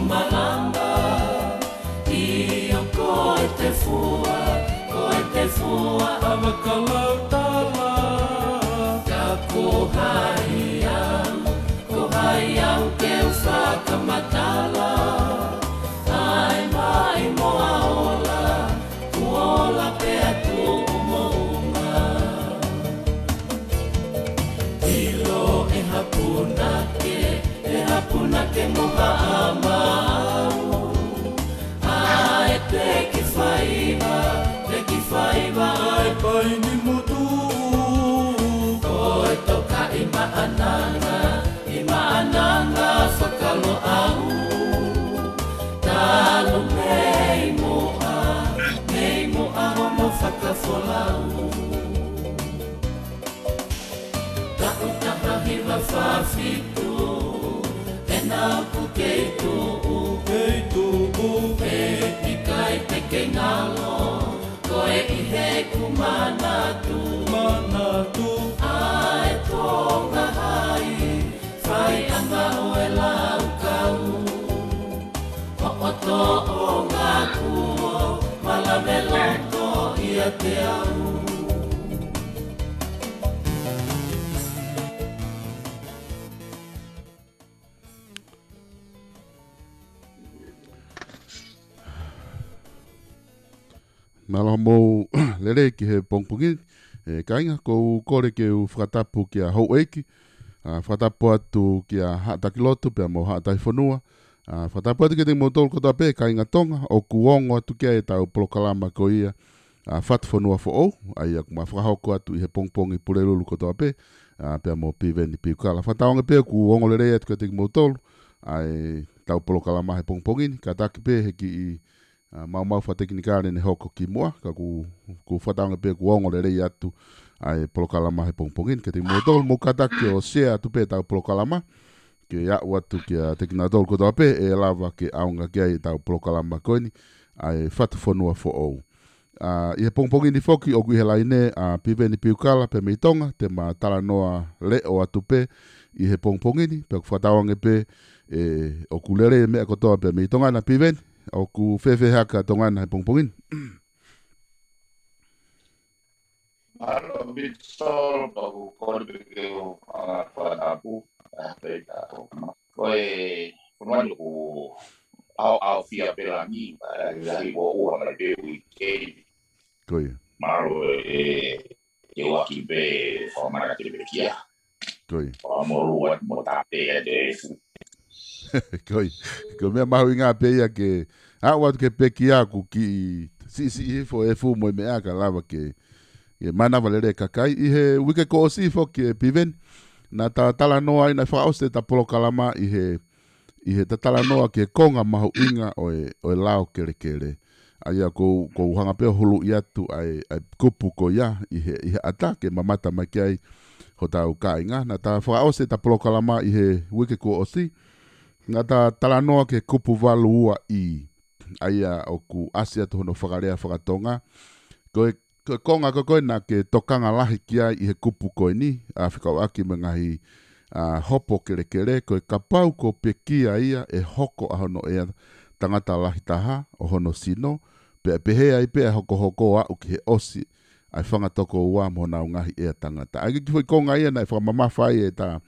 malanga I o koe te fua Awakalau tala Ka kohai au ke u whakamatala Ai mai moa ola Kuola pe atu o mounga Ilo e hapuna ke moha amau Ai te ki whaiva Ai pai ni mutu Koe toka I maananga whakalo au Talo mei moa homo whakafolau Ta'u hiwa whawhitu E nāpu kei tu'u E tikai te kei ngalo Koe I he kumanatu Ai tonga hai Whai anga oe lau kau Ho'oto o ngā kuo Malawe loto ia te au Malo mo lere ki he pongpongi kainga ko kore ke u whakatapu ki a hou eiki whakatapu atu ki a hatakilotu pe mo hatai whanua whakatapu atu ki te motol kotoa pe kainga tonga o kuongo atu kia e tau polokalama ko ia what whanua fo ou ai a kuma whakahoko atu I he pongpongi pure lulu kotoa pe pe mo piveni piukala whataonga pe kuongo lere atu ki te motol ai tau polokalama he pongpongi ka taki pe he ki I mau whatekinikare ne hoko ki mua, ka ku whataonga pe ku ongo le rei atu ai polokalama he pongpongin, ka te mua tol mo kataki o sea atu pe tau polokalama, ke au atu ki a tekinatol kotoa pe e lava ke aunga ki ai tau polokalama koini, ai whatuwhanua fo ou. I he pongpongin I foki o kui he laine piveni piukala pe meitonga, te ma tala noa le o atu pe I he pongpongini, pe ku whataonga pe o kulere mea kotoa pe meitonga na piveni, o ku fefe haka tongana he pongpongin. Maro bitsol pa ku korbe ke o whanapu pe tato. Koe whanau ku au fia pelangi gahi o ua mara pe ui kei. Koe. Maro ke waki pe whamara te pekia. Koe. Whamoru at mo tape e te fu. Koe. Koe mea mahu inga pe ia ke awat ke peki aku ki si fo e fu mo me aka lava ke mana valere kakai I he wike ko si fo ke piven na tala noa ina fa oste ta polokalama I he tala noa ke konga mahu inga o lao kere aya ko hanga pe hulu iatu ai kupu ko ya I he atake mamata makiai ho tau kainga na ta fa oste ta polokalama I he wike ko si na tala noa ke kupu valua I aia o ku asia to no whakarea whakatonga. Koe konga koe na ke tokanga lahi kia I he kupu koe ni, a whikau aki me ngahi hopo kere, koe kapau ko pekia ia e hoko ahono ea tangata lahi taha o hono sino, pe pehea I pe hoko au ki he osi, ai whangatoko ua mo nau ngahi ea tangata. Ai ki konga ia na whakamamawhai e ta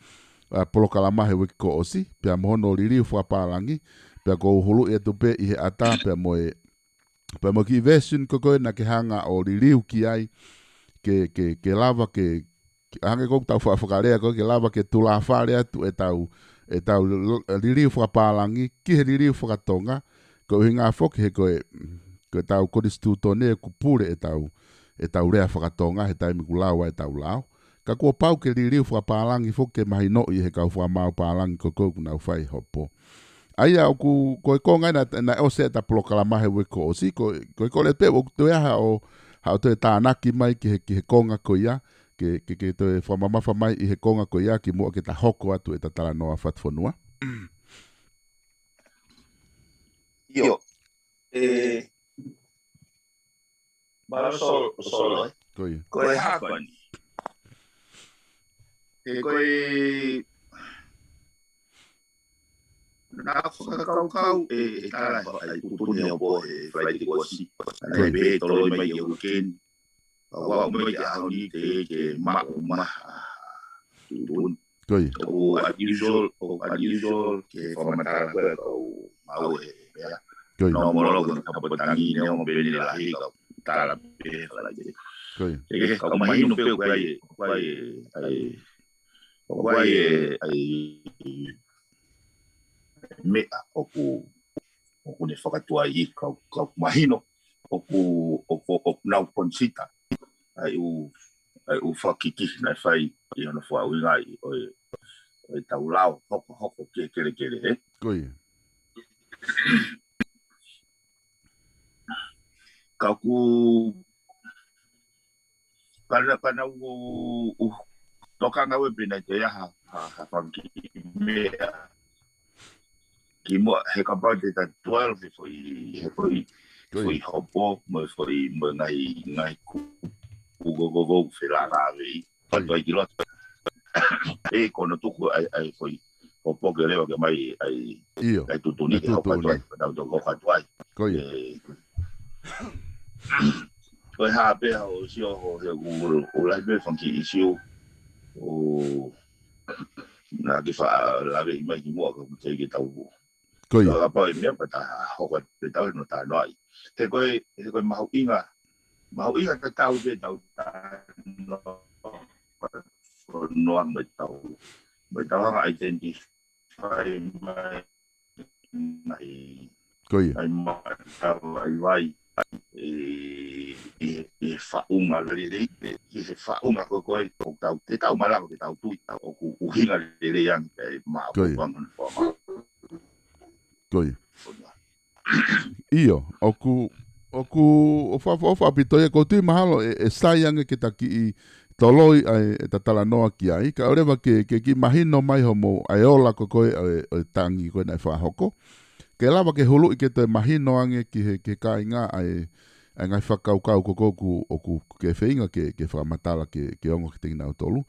polokalamahe wiki ko osi, pe mohono ririu whapalangi, pe ko hulu e tu pe I he ata pe mo ki version ko na ke hanga o ririu ki ai ke lava ke hanga ko tau whakarea ko ke lava ke tula whare atu e tau ririu whapalangi ki he ririu whakatonga ko hinga whoki he ko tau koristu tone e kupure e tau rea whakatonga he taimi kulawa e tau lao ka kua pau ke ririu whapalangi whoke mahi no I he kau whamau palangi ko kuna whai hopo Aia o koe konga na o se ta polokalama he weko o si koe le pe o te aha o hao te tānaki mai ki he konga ko ia ke te whamamafa mai I he konga ko ia ki mua ke ta hoko atu e ta tala noa whatwhanua. Io. Mara solo. Koe. Koe hapani. Koe na whakakaukau e tala ai upuni o po e whai te kosi. Nei be tolo mai i weekend. Wa mai a honi te ke ma tun. Koi. O unusual ke formatara ko mau e. Koi. No molo ko kapotangi ne o be ni la hi ka tala pe la je. Koi. E ka mai no pe ai me oku ne whakatua i ka mahino oku nau ponsita ai u whakiki nai whai i ana whauinga i o tau lau hoko ke kere Koi. ka ku kana u toka nga we pina te ha whaki mea ki mo he ka ba te 12 foi hopo mo foi mo ngai go fela rave foi ki lot e kono tuku ai foi hopo ke leva ke mai ai tutuni ke hopa toi da do go ka toi koi foi ha pe o si o la be fonki isio o na ki fa la be mai ki mo ko te ki tau koi la pa i me pa ta ho ko te tau no ta noi te koi mau inga ka tau be tau ta no am be tau identify mai koi ai ma tau ai vai e fa uma le e fa uma ko tau te tau mala ko tau tu o hinga le yang ma ko bangun forma koi io oku fa pitoia ko tu mahalo e sayang ke taki i toloi ai e tatala noa ki ai ka oreva ke ki mahino mai homo ai ola ko koe o tangi koe nai whahoko ke lava ke hulu i ke te mahino ange ki ke kainga ai ngai whakaukau ko koku oku ke whainga ke whamatala ke ongo ki tingina o tolu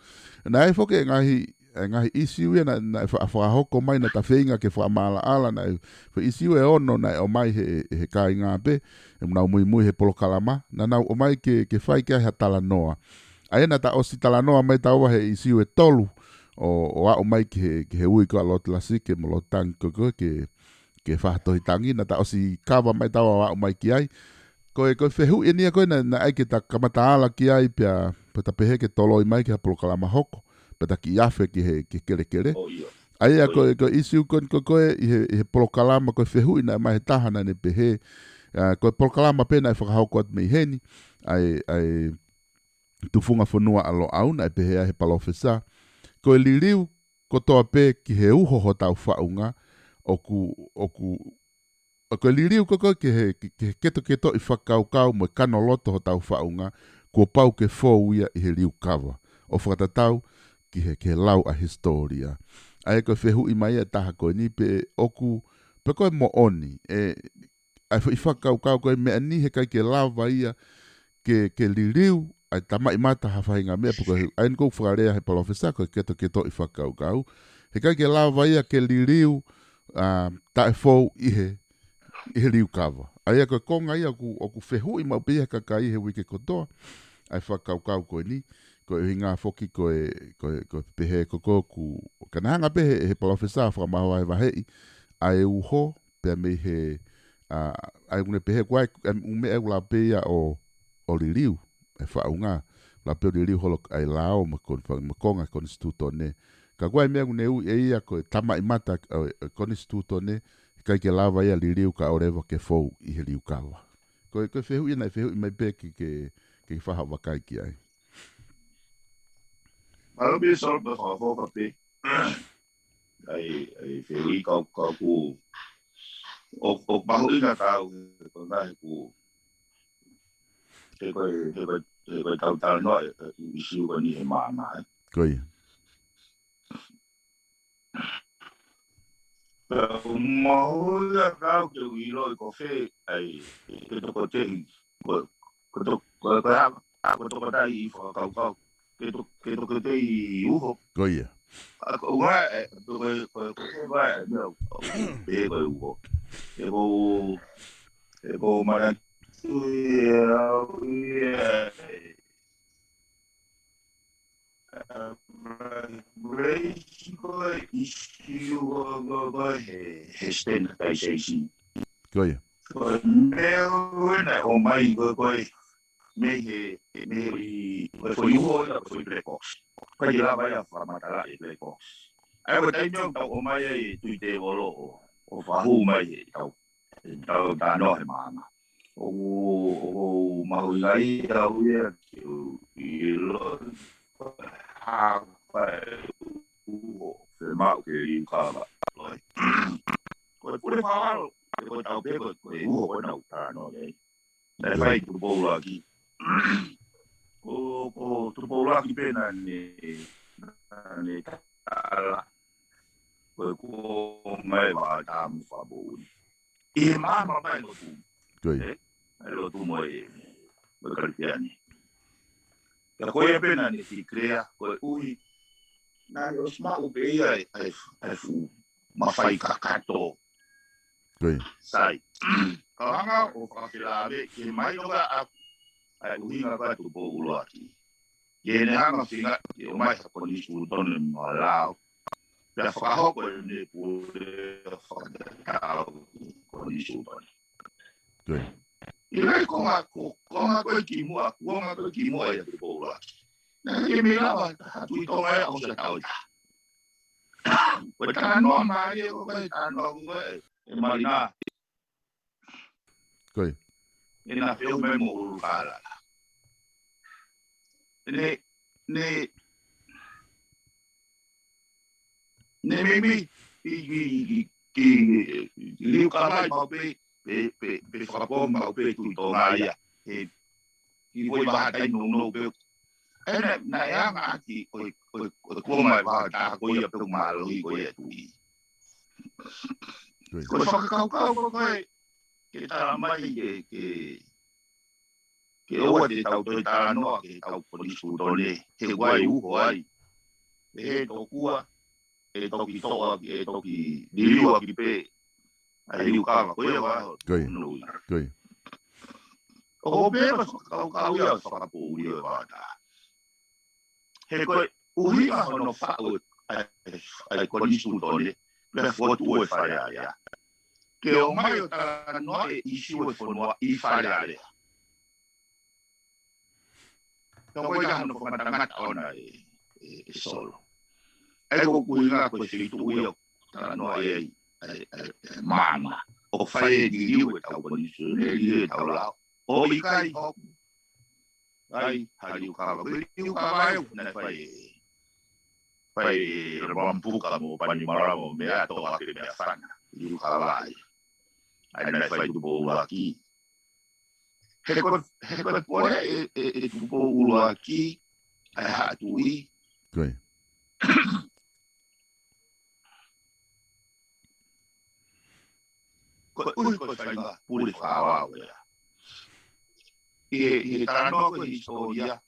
na e whoke ngai isiu ia na whahoko mai na ta whainga ke whamala ala na isiu e ono na o mai he kainga pe e mnau mui he polokalama na nau o mai ke whai ke ha tala noa ai na ta osi tala noa mai taua he isiu e tolu o a o mai ke he ui ko alot lasi ke mo lotang ko ke whahatohi tangi na ta osi kawa mai taua a o mai ki ai koe whehu e nia koe na ai ke ta kamata ala ki ai pia ta pehe ke toloi mai ke ha polokalama hoko peta ki afe ki he kere ai a koe isiu koe i he polokalama koe whehu ina mai he tahana ne pehe koe polokalama pena e whakahoko at mei heni ai tufunga whanua alo au na e pehe a he palofesa koe liriu ko toa pe ki he uho ho tau whaunga koe liriu koe ke he keto i whakaukau mo kano loto ho tau whaunga kua pau ke fōuia i he riu kawa o whakatatau ki he lau a historia ai koe whehu i mai e taha koe ni pe pe koe mo oni ai i whakaukau koe mea ni he kai ke lava ia ke liriu ai tamai mata hawhainga mea puko ai nko whakarea he palofesa koe keto i whakaukau he kai ke lava ia ke liriu tae fōu i he riu kawa ai a koe konga ia oku whehu i mau pia kakai he wike kotoa ai whakaukau koe ni koe hinga foki koe pehe koko ku kanahanga pehe he palofesa whakamaho ai wahei ai uho pia mei he ai une pehe kwai ume e ula pia o liriu e whaunga la pia liriu holo ai lao makonga konstituto ne ka kwai mea une u e ia koe tama imata konstituto ne kai ke lava ia liriu ka orewa ke fou i he riu kawa koe whehu ia nai whehu i mai pe ke whaha wakai ki ai Malo bi sol ba fa fa pe ai whehu i ka ku o bahu i ka ko ngai ku he koe tau no i siu ko ni he maana koi Mahoya kau ke wilo i kofe ai ke toko te ko toko tai i whakakau ke toko te i uho koia Ako nga, no, bego ugo. Ego mana Hesten kai sei. Koia. Mea o mai me foi uho la foi precox. Kai la vai a famatala e precox. Ai ko tai meu o mai e tuite olo o fahu mai tau ta no he mama. O mahuigai au ia i lo ha pa uho se mau ke i kala. Ko pure falo ko tau pe ko uho ko na ta no e. Dai fai tu bola aqui. O tu bola aqui pena ne ala. Ko mai ba ta mu fa bo. E mama mai no tu. Koia. Lo tu mo e cristiani. Ka ko e pena ni ti crea ko ui na os ma o pe ai fu ma fai kakato. Koia. Sai. Kanga o whakilave, ke mai noga ai uhinga kai tu po ulo aki. Ke ne hanga whinga, ke o mai haponi sūtone ma lao. Pea whakahoko e ne pule whakatau koni sūtone. Koia. I rei konga koe ki mua, kuonga koe ki mua e tu po ulo aki. Nā ke me lawa, hatu I tonga e o se tau ta. Koe tāna noa mai e o koe tāna noa koe e marina. Koia. E nā wheo me mo uru kāla. Ne mimi ki liu kālai mau pe whakapō mau pe tui tō ngā ia. Ki voi waha tai no pe. E nā eanga aki oi kua mai waha tā koi a pēku mālo I koi e tui. Koe whakakaukau koe. Ke tā mai ke oa te tau toi tā noa ke tau polisu tone he wai uho ai. He tokua, he toki toa, he toki diriua ki pe. Ai riu kāma koe waho. Koia. O pēra whakakaukau ia whakapō uri o wātā. He koe uhinga hono whao ai polisu tone, le whotu oe whare aia. Ke o mai o tā noa e isi o whanua I whare area. Ka koe ka hano whamatangata ona e solo. E ko kuhinga koe se itu ui o tā noa e mama. O whae ni riu e tau konisu, e riu e tau lao. O I kai hoku. Ai, hariu kawa. Koe riu kawa e una whae rampuka mo panimaramo mea toa ke mea whana. Riu kawa e. Ai nai whai tupo ula ki. He koe pore e tupo ula ki, ai hatu I. Koia. Koe ui koe whainga puri whawa wea. He taranoa koe historia.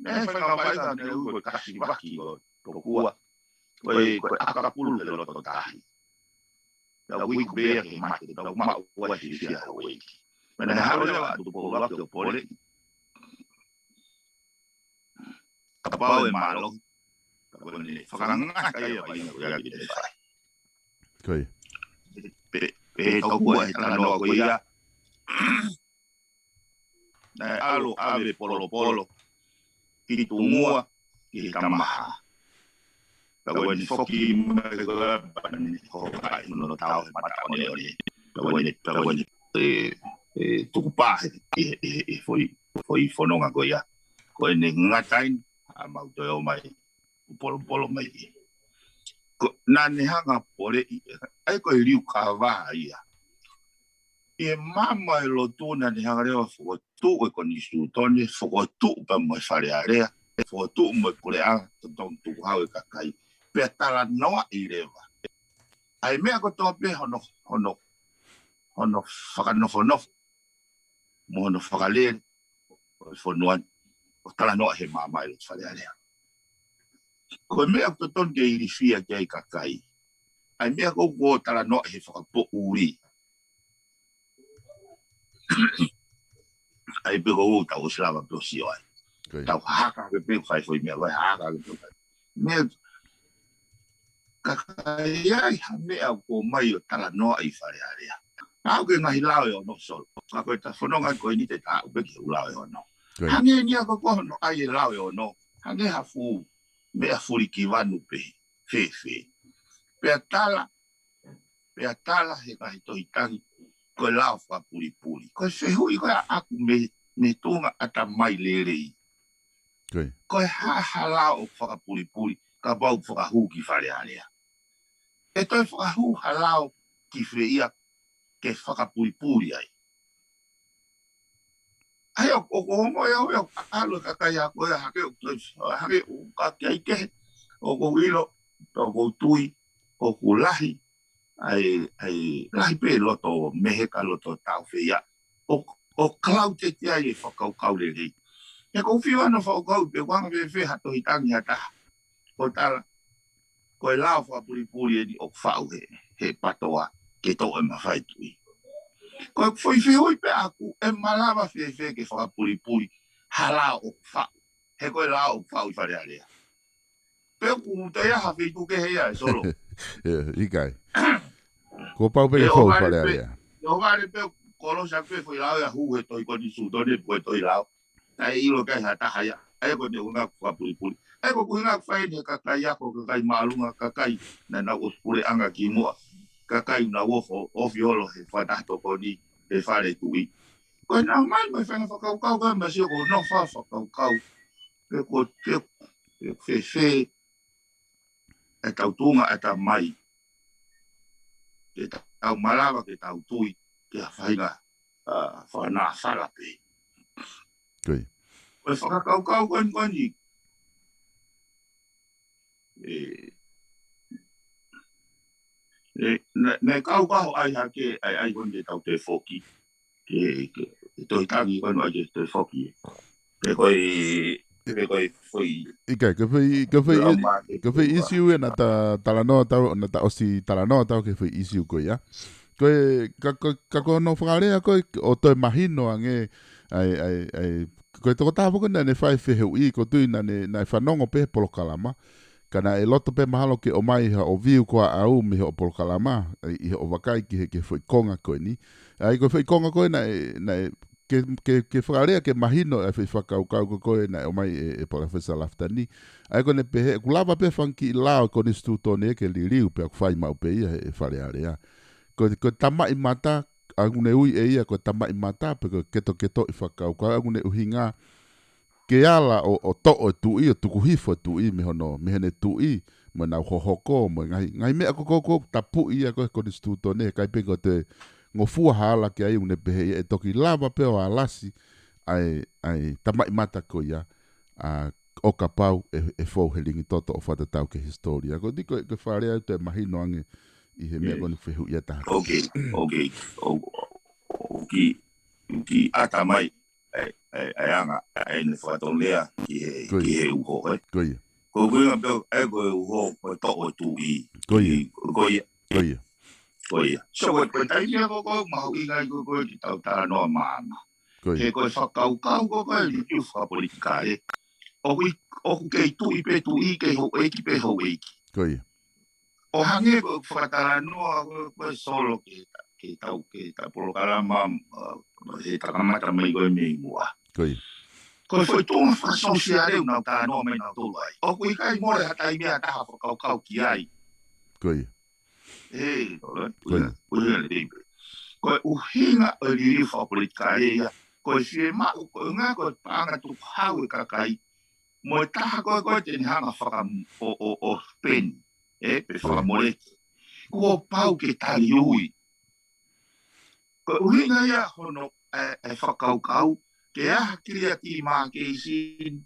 Ne whainga whainga ne ui koe kasi waki o tokua. Koe akapulu ke loto tahi. Da wiki bea ke mate, da mau ua te sia wiki. Mena haro lewa tu po waki o pole. Kapau e malo. Kapau ne whakanganga kai a wainga koe aki te whai. Koia. Pe tokua e tanoa koe ia. Nai alo ave polo. Ki tungua, ki tamaha. Kawan ni foki mai koe bani hokai no tau he mata one one. Kawan ni tukupa foi fononga koe ia. Koe ni ngatain a mau toi o mai polo mai. Nā ne hanga pore ai koe riu kawa ia. E mama e lo tūna ni hanga rewa whakotū e konisu tone, whakotū pa mo e whare area, whakotū mo e kore a, tōng tūku hau e kakai. Pea tala noa I rewa. Ai mea ko tō pe hono whakanofo. Mo hono whakalere, o whanuan, o tala noa he mama e lo whare area. Ko mea ko ton ke iri fia ke ai kakai. Ai mea ko ko tala no he whakapo uri. Ai pe ko o tau slava pe o si ai. Tau haka ke pe fai foi mea vai haka ke pe. Mea kakai ai ha mea ko mai o tala no ai whare area. Au ke ngahi lao e ono sol. Ka koe ta whanonga koe ni te ta upe ki lao e ono. Hange ni ako ko no ai e lao e ono. Hange ha fu mea furi ki wanu pe. Fe. Pea tala he kai toi tangi koe lao wha puri. Koe whehui koe aku me tunga ata mai lerei. Koe ha lao wha puri ka bau wha hu ki whare area. E toi wha hu ha lao ki whia ke whakapuri ai. Ai o hongo e au alo kakai a koe hake o kakai ke o ko ilo o ko tui o ko lahi ai lahi pe loto mehe ka loto tau whia o klau te te ai e whakau le rei. E ko whiwa no whakau pe wanga pe whi hato i tangi hata o tala koe lao whakapuri e ni o whau he patoa ke to e mawhai tui. Ko foi hoi pe aku e malava fe ke whakapuri hala o wha. He koe la o wha i whare area. Pe ku te aha whi tu ke hea e solo. Ikai. Ko pau pe whau whare area. E o vare pe kolo sa pe foi lao e hu he toi koni su tone po toi lao. Tai ilo kai hata haya. E ko te unga whakapuri. E ko kuhinga whai ne kakai ako kakai maalunga kakai na na uspure anga ki mua. Kakai na wofo ofiolo he whatato koni e whare tui. Koe nā mai mai whenga whakaukau kai masio ko no wha whakaukau. E ko te whewhe e tau tunga e tau mai. Ke tau malawa ke tau tui ke a whainga whanā whalape. Koe. Koe whakaukau koni. Ne kaukaho ai hake ai koni tau te whoki. Ke toi tangi konu ai te whoki. Ke koe foi. Ikai, ke whai issue e na ta talanoa tau, na ta osi talanoa tau ke whai issue koe, ya. Koe, ka kono whakarea koe, o toi mahino ange, koe toko tāwhako na ne whai wheheu I, ko tui na ne whanongo pe polokalama, kana e loto pe mahalo ke o mai ha o viu koa au me o polokalama, I o wakai ki he ke whai konga koe ni. Ai koe whai konga koe na ke whakarea ke mahino e whi whakaukau ko koe na o mai e Professor Laftani. Ai kone pehe, ku lava pe whanki I lao kone stutone ke li riu pe aku whai mau pe ia e whare area. Ko tama I mata, agune ui e ia ko tama I mata pe ko keto I whakaukau, agune uhinga ke ala o to o tui, o tukuhifo tui me hono, me hene tui, mo nau hohoko, mo ngai mea ko tapu ia ko kone stutone, kai pe ko te ngofua hala ke ai une pehe e toki lava pe o alasi ai tamai mata ko ia o kapau e fou he lingi toto o whatatau ke historia. Ko di ko whare au te mahino ange I he mea koni whehu ia taha. Okay. Ki ata mai ai anga ai ne whatonglea ki he uho. Koia. Ko kuinga peo e koe uho ko to o tui. Koia. So koe taimia ko mahu ingai koe ki tau tara noa maana. He koe whakaukau koe li piu whakapolitika e. O kei tui pe tui ke ho eiki pe ho eiki. Koia. O hange koe whakatara noa koe solo ke tau polokarama he takamata mai koe me mua. Koia. Koe foi tonga whakasosia reu nau tara noa mai nau tolu ai. O koe kai more hatai mea taha whakaukau ki ai. Koia. Koe uhinga o liri whapolitika ea, koe whie mau, koe ngā koe pānga tu hau e kakai, mo e taha koe te ni hanga whaka o pen, pe whakamoreki. Kua pau ke tali ui. Koe uhinga ia hono e whakaukau, ke aha kiria ki mā ke isin,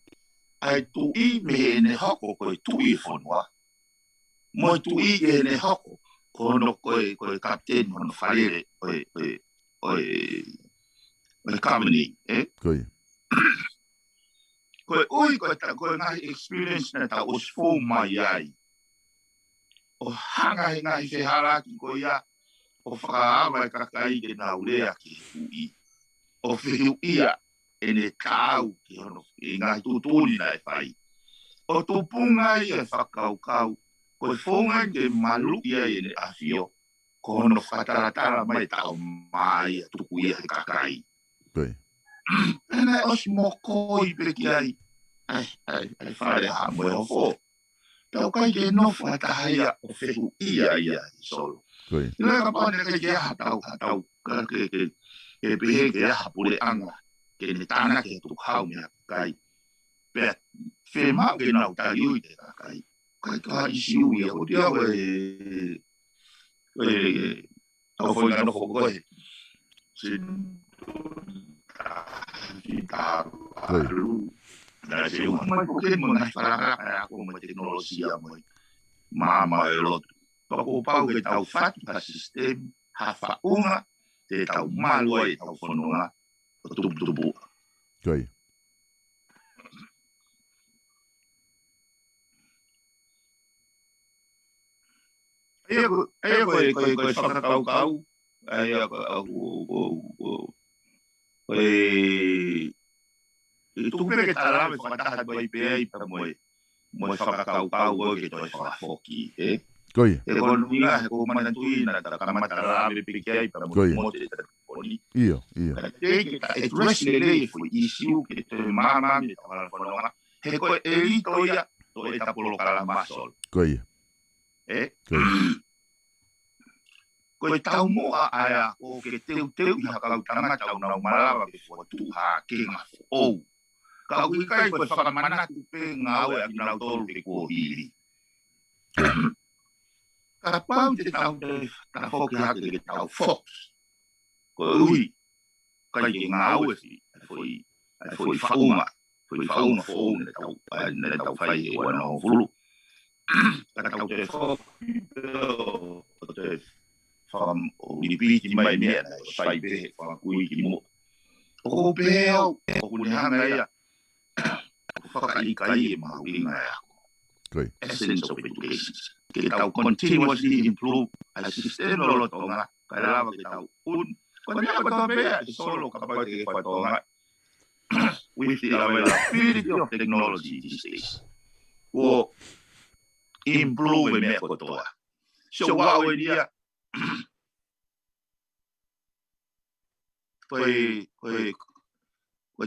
ai tu I me ne hoko koe tu I whanua. Mo tu I ke ne hoko, kono koe kapten hono wharere oe kamani, Koia. koe oi koe ta koe ngai experience na ta os fo mai ai. O hanga he ngai se haraki ko ia o whakaawa e kakai ke nā urea ki hui. O whiu ia e ne tāu ki hono e ngai tūtūni na e whai. O tupunga i e whakaukau koe whonga ke malu ia e ne awhio ko hono whataratara mai tau mai a tuku ia he kakai. Pena e os moko i peki ai. Ai whare ha moe o fo. Tau kai ke nofu hatahaia o whiu ia i solo. Ila ka pane ke hatau ke pehe ke hapure anga ke ne tana ke tu hau me kai pe fe ma ke na ta yu te kai ka isiu ia o dia au foi no ko sin ta na se un mai ko ke mo na para ko mo teknologia mo mama elo ko pau ke tau fat pa sistem hafa unga te tau malo e tau whanonga o tupu. Koi. Ea koe whakakau-kau, ea koe i tupe ke talawe whakataha koe i pēa i pa moe whakakau-kau koe ke toi whakafoki, Koi. E kono inga he ko manatui na ta kamata rabe pikai pa mo te poni. Io. E dress le foi issue ke te mama me ta wala fononga. He ko e to ia to e ta polo kala masol. Koi. Ko tau mo a o ke teu i hakau tanga tau na malawa ke fo tu ha ke nga o. Ka u kai ko fa mana tu pe nga o aki na tolu ke ko hiri. Ka pau te tau te ta foki hake ke tau fox. Ko ui, kai ke ngā ue si, foi whaunga ne tau whai e wana o fulu. Ka tau te foki, o te wham o iripiti mai mea, o sai pehe whakui ki mo. O ko pēo, o kune hanga ia, o whakaikai e mahuringa ea. Essence of education. Que tau continuously improve al sistema lo tonga, ka lava que tau Kau ni apa tau bea, solo kapag ke tonga. With the availability of technology these days, o improve me ko toa. So wa o dia ko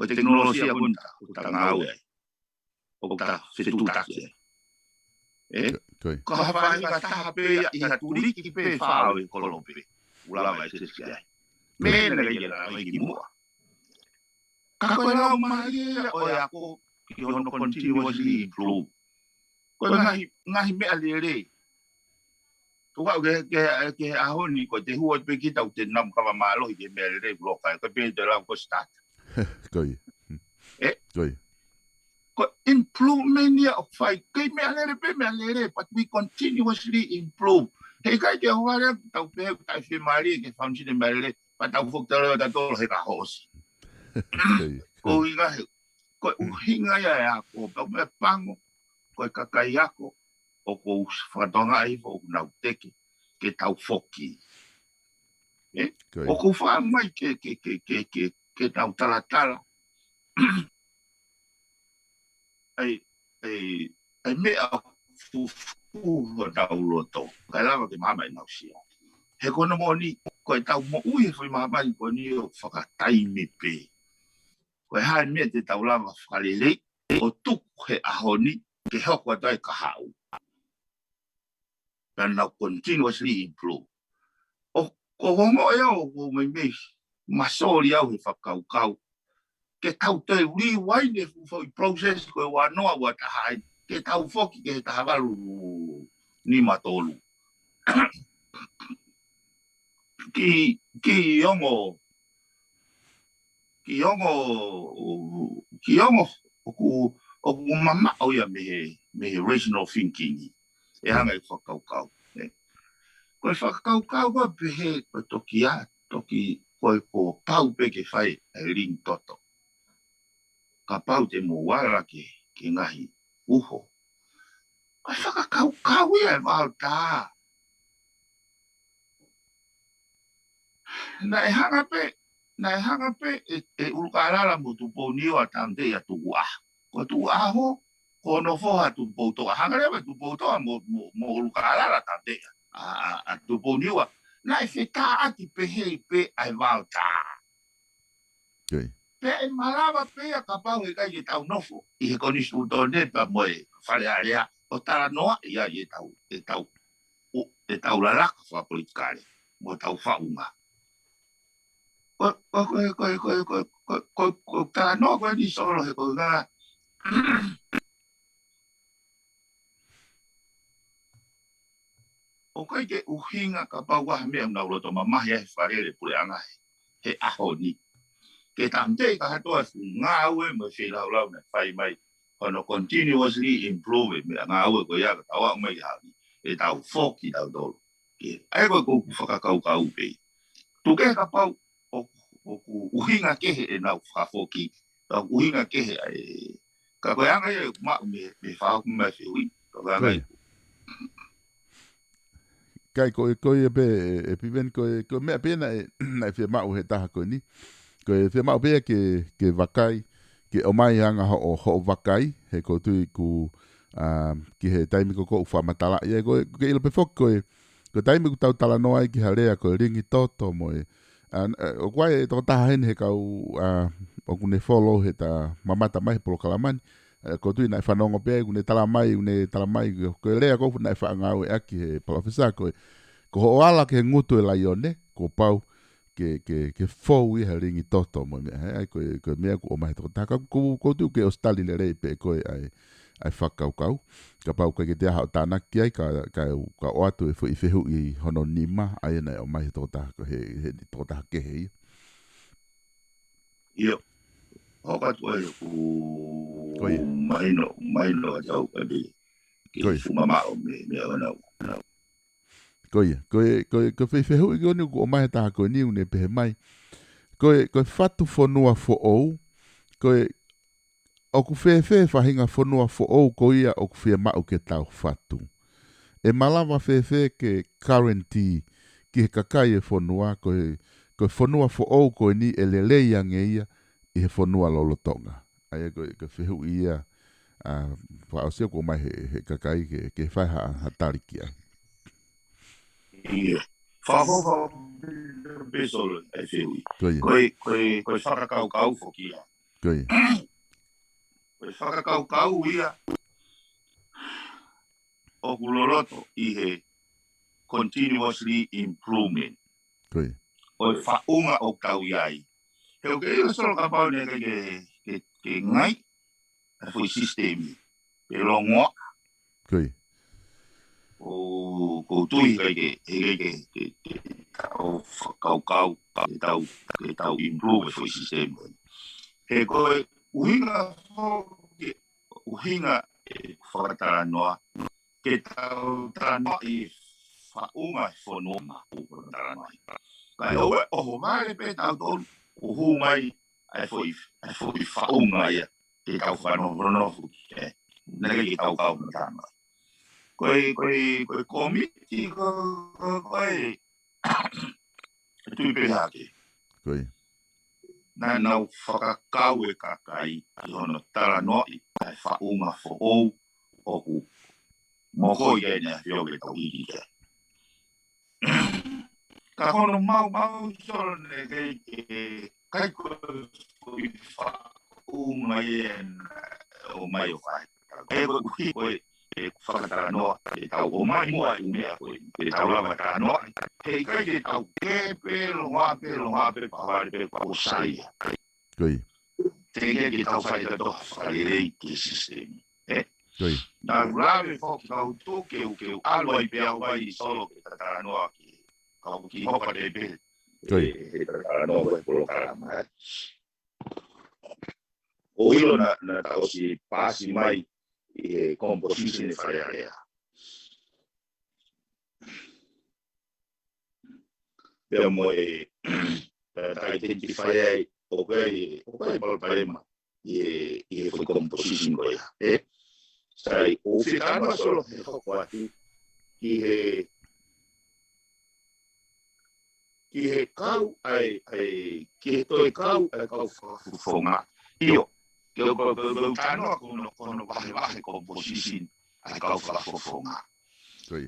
teknologia punta, tanga o. O ta se tu taxi. Ko hawai ka tahape i haturi ki pe whao i kolope. Ula mai se sia. Mena ka ia mai ki mua. Ka koe lau mai o e ako ki ono continuously improve. Ko ngahi mea lere. Ko wau ke ahoni ko te hua pe ki tau te nam kawa malo i ke mea lere bloka. Ko pe te lau ko start. Koi. Koi. Improvement of fight. Kay me alere, but we continuously improve. Hey, kay ke hawara tau pe kai fe mari ke function de mare, but tau fok talo ta tolo he ka hosi. Ko hinga ya ko me pango ko kakai ako o ko fatonga ai fo na teke ke tau foki. O ko fa mai ke tau tala. Ai mea fufu tau loto. Kai lava ke mama i nausia. He kono moni, koe tau mo ui fui mama i koni o whakatai me pe. Koe hae mea te tau lava whakalele, o tuku he ahoni, ke hoko atai ka hau. Pena continuously improve. O ko hongo e o me masori au he whakaukau. Ke tau te rewind e fui process koe wanoa wa tahai. Ke tau foki ke tahavalu ni matolu. Ki ongo oku mama o ya me rational thinking. E hanga i whakaukau. Koe whakaukau wa pehe koe toki koe ko pau pe ke whai e ring toto. ka pau te moala ke ngahi uho. Kai whakakau ia e wau tā. Nai hanga pe e urukarara mo tu po niwa tante ya tu wah. Ko tu aho ko no fo ha tu po to hanga le tu po to mo urukarara tante ya. A tu po niwa nai fe ta ati pe hei pe ai wau tā. Okay. Pe e malava pe a kapau e kai e tau nofo. I he koni stu to ne pa mo e whare area o tara noa ia e tau lalaka wha politikare mo tau whaunga. Ko tara noa koe ni solo he koe ngā. O kai ke uhinga kapau waha mea mnau roto mamahi e wharere pule anga he aho ni. Ke tante ka hatoa su ngā aue mo whirau lau me whai mai. Kono continuously improve me ngā aue ko ia ka tawa mai hawi. E tau whoki tau dolo. Ke ai koe kouku whakakau ka upei. Tuke ka pau o uhinga kehe e nau whafoki. Tau uhinga kehe e ka koe anga e mao me whau me whiui. Ka koe anga e. Kai koe e pe e piven koe mea pena e nai whia mau he taha koe ni. Koe whia mau pea ke wakai, ke o mai anga ho wakai, he ko tui ku ki he taimi ko whamatala. Ia koe ilo pe whok koe taimi ku tau tala noa i ki harea koe ringi toto mo e. O koe e toko taha hene he kau o kune follow he ta mamata mai polo kalamani. Ko tui nai whanongo pea, kune tala mai, koe lea kofu nai whaangau e aki he palawhisa koe. Ko ho ala ke ngutu e lai one, ko pau ke fou i he ringi toto mo mea. Ai koe mea ku o mahi toko taka. Ko tu ke o stali le rei pe koe ai whakau kau. Ka pau koe ke te aha o tānaki ai, ka o atu e fu i whihu i hono nima, ai nei o mahi toko taka, he toko taka kehe ia. Ia. Hoka tu e ku maino a jau e be. Ke fumamao me anau. Koe whihu i goni ku o mahi taha koe niu ne pehe mai. Koe whatu whanua fo ou. Koe o ku whewhe whahinga whanua fo ou ko ia o ku whia mau ke tau whatu. E malawa whewhe ke currenty ki he kakai e whanua. Koe whanua fo ou koe ni e lelei ange ia i he whanua lolotonga. Ai koe whihu ia whaosia ko mai he kakai ke whaiha hatariki ai. Ia. Whahoho besolo e whihui. Koe whakakau whoki ia. Koe. Koe whakakau ia. O kuloroto i he continuously improvement. Koe. Koe whaunga o tau iai. He o ke ilo solo ka pau ne ke ngai. A fui sistemi. Pe longoa. Koe. Ko tui ke tau whakau ke tau improve fui sistemi. He koe uhinga e whakatara noa. Ke tau tara noa i whaunga whanoma whakatara noa. Kai oe oho vare pe tau tolu. Uhu mai ai fui whaunga ia. Ke tau whanofu. Nere ke tau kau na tama. Koe komiti koe tui pehake. Koe. Nā nau whakakau e kakai i hono tara noi ai whaunga fo ou oku moko i ene whioge tau hiki ke. Ka hono mau sone kai koe whaunga i ene o mai o whai. E koe whakatara noa, e tau o mai mua i mea koe, e tau lava tara noa. Hei kai te tau kepe, lohape, pahare pe pausai. Koe. Te ke tau whai tato, whare rei ke sistemi. Koe. Nā rāwe whok tau tō keu alua i pēau vai i solo ke tara noa ki kau ki hoka te pe. Koe. E tara noa koe polo karama. O ilo na tau si pasi mai e composition e whare area. Pea mo e identify ai o kai palparema e foi composition ko ia. Sai o fitano solo he hoko atu ki he kau ki he toi kau kau whakafonga. Io, ke o kau tano kono wahe composition ai kau whakafonga.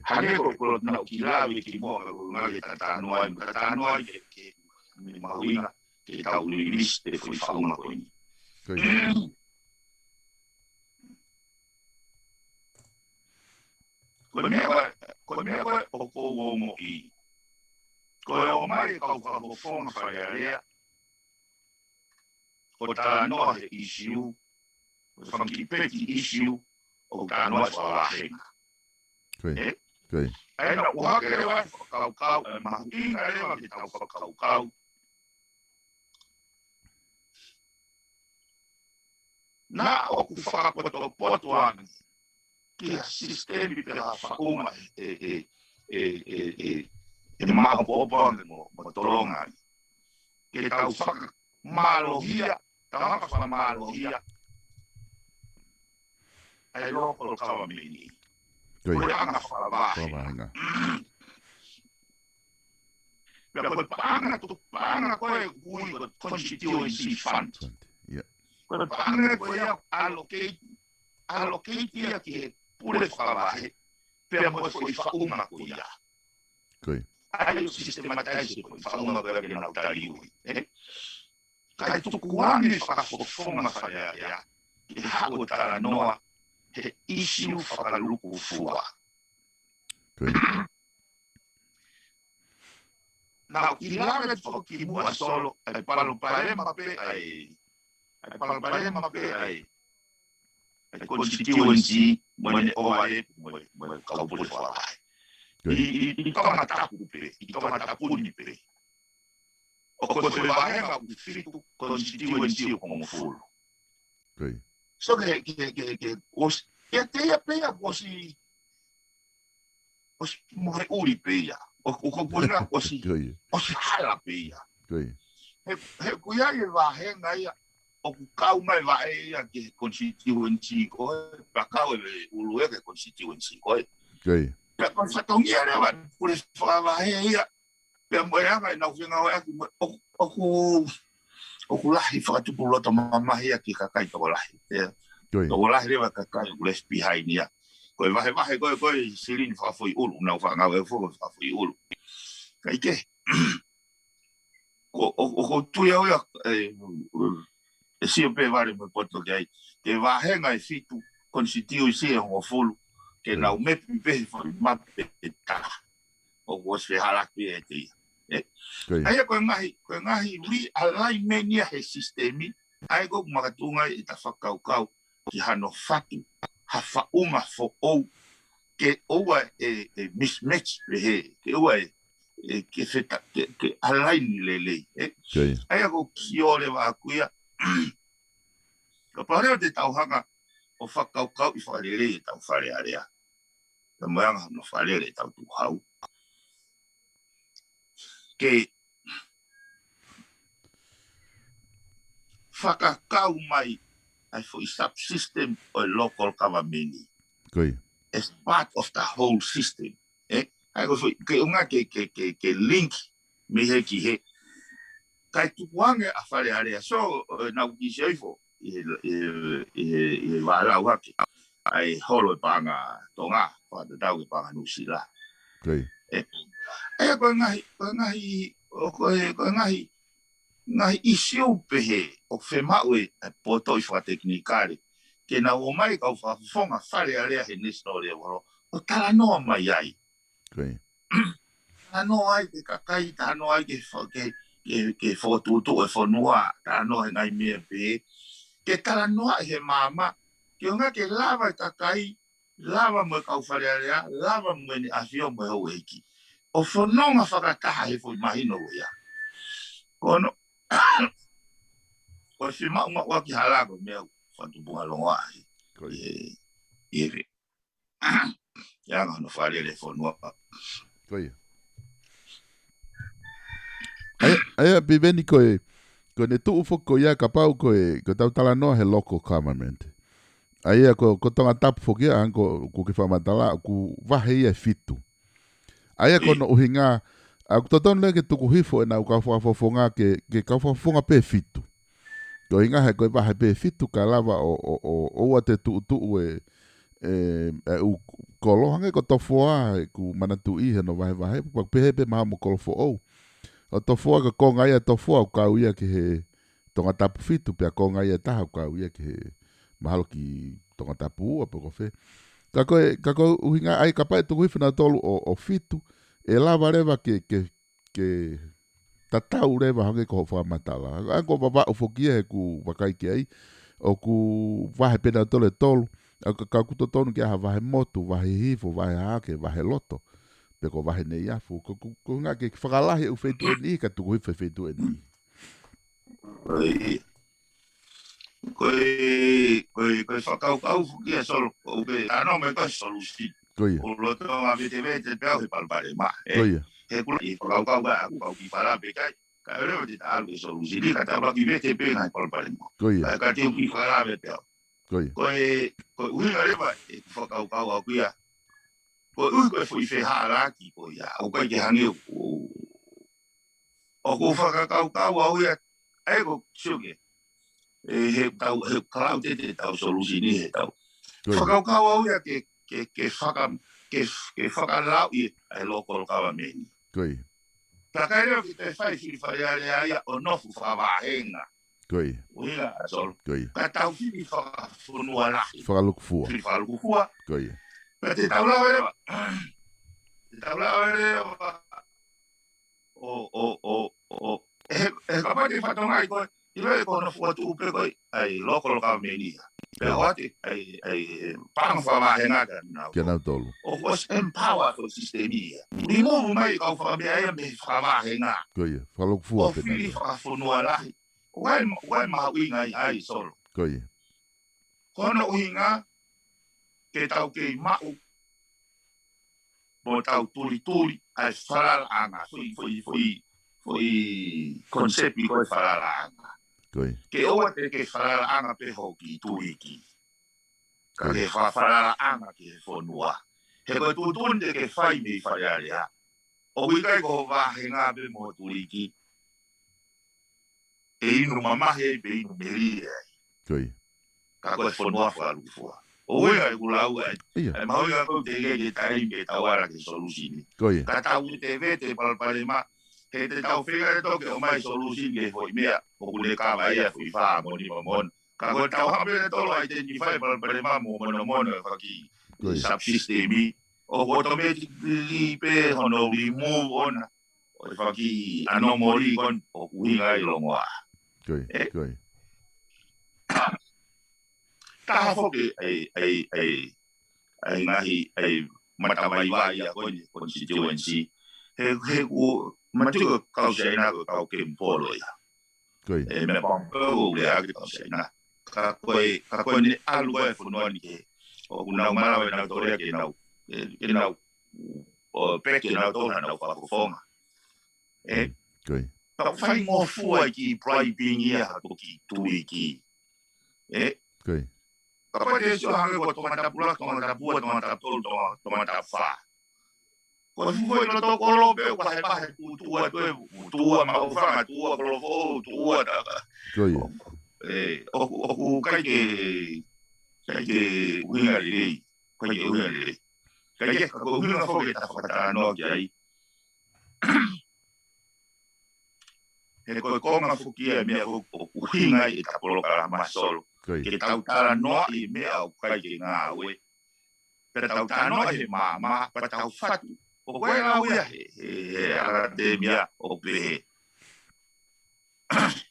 Hane ko na ki lawe ki mo ngai tano ai ke mauina ke tau luilis te foi whaunga ko ni. Ko mea koe o kou mo i. Ko e o mai kau whakafonga whaearea. O tā noa he isiu, o whankipeki isiu, o tā noa whawahenga. E na uhake rewa whakaukau, e mahuinga rewa ki tau whakaukau. Nā o ku whakapoto anu, ki a sistemi pe a whaunga maho poponga mo toronga. Ke tau whakamolohia, tau whakamolohia, ai loko kawa meni. Koe anga whakawahenga. Pea koe paanga koe hui o constituency fund. Koe paanga koe allocate ia ki he pule whakawahe, pea moe koe whaunga koe ia. Ai o systematize koe whaunga koe ke nau tari ui. Kai tukuangi whakafofonga whaearea, ki hako tara noa, he isiu whakaluku fua. Nau, i lawe ki mua solo, ai palopalema pe ai constituency, mwene oae, mwene kaupule whawae. I toka tapu pe, i toka tapuni pe. O koe wahenga u whiritu constituency o kongofulu. So ke teia pea osi mohe uri pea. O koina osi hala pea. He kuia i wahenga ia, o kukau mai wae ia ke constituency koe, pakau e uluea ke constituency koe. Pea kon whatongia rewa, kure whawahe ia, pea moeanga i nau whenga oe aku, oku lahi whakatupulota mamahi a ki kakai toko lahi. Toko lahi rewa kakai u lespi haini ia. Koe wahe koe sirini whakafui ulu, nau whangau e whoko whakafui ulu. Kai ke, o tuia oia, e sio pe vare me poto ke ai, ke wahenga e fitu, constituency e hongo fulu, ke nau mepi pehe whai mape e ta, o kuas whehalaki e te ia. Aia koe ngahi realignmenia he sistemi, ai ko makatunga i ta whakaukau ki hano whatu, ha whaunga fo ou, ke oua mismatch rehe, ke oua ke wheta, ke align lelei. Aia ko ki ore wa akuia, ka pareo te tauhanga o whakaukau i whakarere e tau wharearea. Ka moanga no wharere e tau tuhau. Ke whakakau mai ai for subsystem o local government as part of the whole system. Ai ko ke unga ke link me he ki he kai tukuange a whare area. So na uki seifo i wala waki ai holo e panga tonga whata tau e panga nusila. Aia koe ngahi isiu pehe o whemau e poto i whateknikare. Ke na o mai kau whafonga whare area he nesno rea waro. O tala noa mai ai. Tala noa ai ke kakai, tala noa ai ke whotutu e whanua, tala noa he ngai mea pehe. Ke tala noa he mama, ke unga ke lava kakai, lava mo kau whare area, lava mo ni awhio mo hau eiki. O whanonga whakataha he fwy mahino ia. Kono, o whima unga waki halako mea whantupunga longa ahi. Ire. Ianga no wharere whanua. Aia, biveni koe ko ne tu fo ko ia ka pau ko tau tala no he local government. Aí ko tonga tapu fo kia ko ke whamatala ku wahe ia fitu. Aí ko no uhinga a toton le ke tuku hifo na ka whafonga ke ka whafonga pe fitu. Ko hinga he ko wahe pe fitu ka lava o te tu u kolo hange ko tofoa ku manatu I he no wahe pa pe ma mo kolo fo o. O tofoa ka konga ia tofoa ka uia ke he tonga tapu fitu pe konga ia taha ka uia ke he mahalo ki tonga tapu apa ko fe. Ka koe uhinga ai ka pai tuku hifina tolu o fitu e lava rewa ke tatau rewa hange ko whamatala. Anko papa o fokia he ku wakai ki ai o ku wahe pena tolu ka kuto tonu ki aha wahe motu, wahe hifo, wahe hake, wahe loto. Peko wahe nei afu. Ko nga ke whakalahi u whetu e ni ka tuku hife whetu e ni. Koe whakau fukia solo koe ano me koe solusi. Koia. O loto a vete peo he palpare ma. Koia. He kula I whakau ba aku kau ki para pe kai. Ka ere te alu solusi ni ka taba ki vete pe ngai palpare ma. Koia. Ka te ki para pe peo. Koia. Koe uhinga rewa e whakau au kuia. Koe fui fe haraki koe ia. O koe ke hangi o ko whakakau au ia. Ai ko suke. He karau te tau solusi ni he tau. Whakau au ia ke whakalau I ai local government. Koia. Ka kaireo ki te whai whiwhare aia o nofu whawahenga. Koia. Uhinga asol. Koia. Ka tau whiwi whakafunua lahi. Whakaluku fua. Whiwi whakaluku fua. Koia. Ka te tau lau erewa. Te tau lau erewa. He kapati whatongai koe. I roi kono fua tuupe koe. Ai local government ia. Pea hoate. Ai pang whawahenga ka nau. Kia nau tolu. O was empower for system ia. Remove mai kau whamea me whawahenga. Koia. Whakaluku fua. O whiwi whakafunua lahi. Wai mauinga I ai solo. Koia. Kono uhinga ke tau kei mau mo tau turi ai wharalaanga. Foi konsepi koe wharalaanga. Koia. Ke oa te ke wharalaanga pe hoki tuiki. Ka ke wharalaanga ke whonua. He koe tutunde ke whai me wharearea. O wikai ko wahenga pe mo turiki. E inu mamahe pe inu meri ai. Koia. Ka koe whonua whalufua. O wea kulau ai. Ia. E mahoinga kou te ke tai me tawara ke solusini. Koia. Ka tau te vete palpare ma. He te tau whenga e toke o mai solusini ke hoi mea. O kune kawa ia fui wha moni mamon. Ka koe tau hambe te tolo ai te ni whai palpare ma mo mono whaki. Subsystemi. O automatically pe hono remove ona. O whaki anomori kon o kuhinga I longoa. Koia. Koia. Taha foke ai ngahi ai matawai wai a koe constituency. He ku matuka kau seina kau ke mpolo ia. Koia. E me pampo le agi kau seina. Ka koe ni alu koe funua ni ke. O kunau malawe nau torea ke nau. Ke nau o peke nau tona nau whakufonga. Koia. Ka whai ngofua ki bribing ia hako ki tui ki. Koia. Ka pai te sio hange ko tomata pula, tomata tol, tomata wha. Ko fufoi no to kolo pe ko hai pahe tua ma o whanga tua kolo fo tua da. Koia. O kai ke winga ri. Kai ke winga ri. Kai ke ko winga fo ke ta whakatara no ki ai. He ko konga fukia me o winga I ta kolo kala masolo. Ke tau tara noa I mea o kai ke ngā ue. Pera tau tara noa he māma, pa tau whatu. O koe ngā ue he akademia o pehe.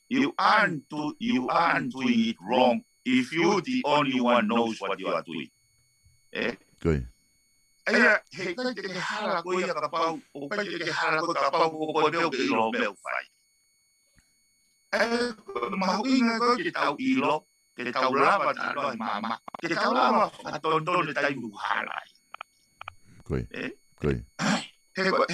You aren't doing it wrong if you the only one knows what you are doing. Koia. Eia, he kai ke hara koe ia kapau, o kai ke hara koe kapau, o koe meo ke ilo meo whai. Mahuinga koe ke tau ilo, ke tau lava talo mama, ke tau lava atonton tai muharai. Koia. Koia. He koe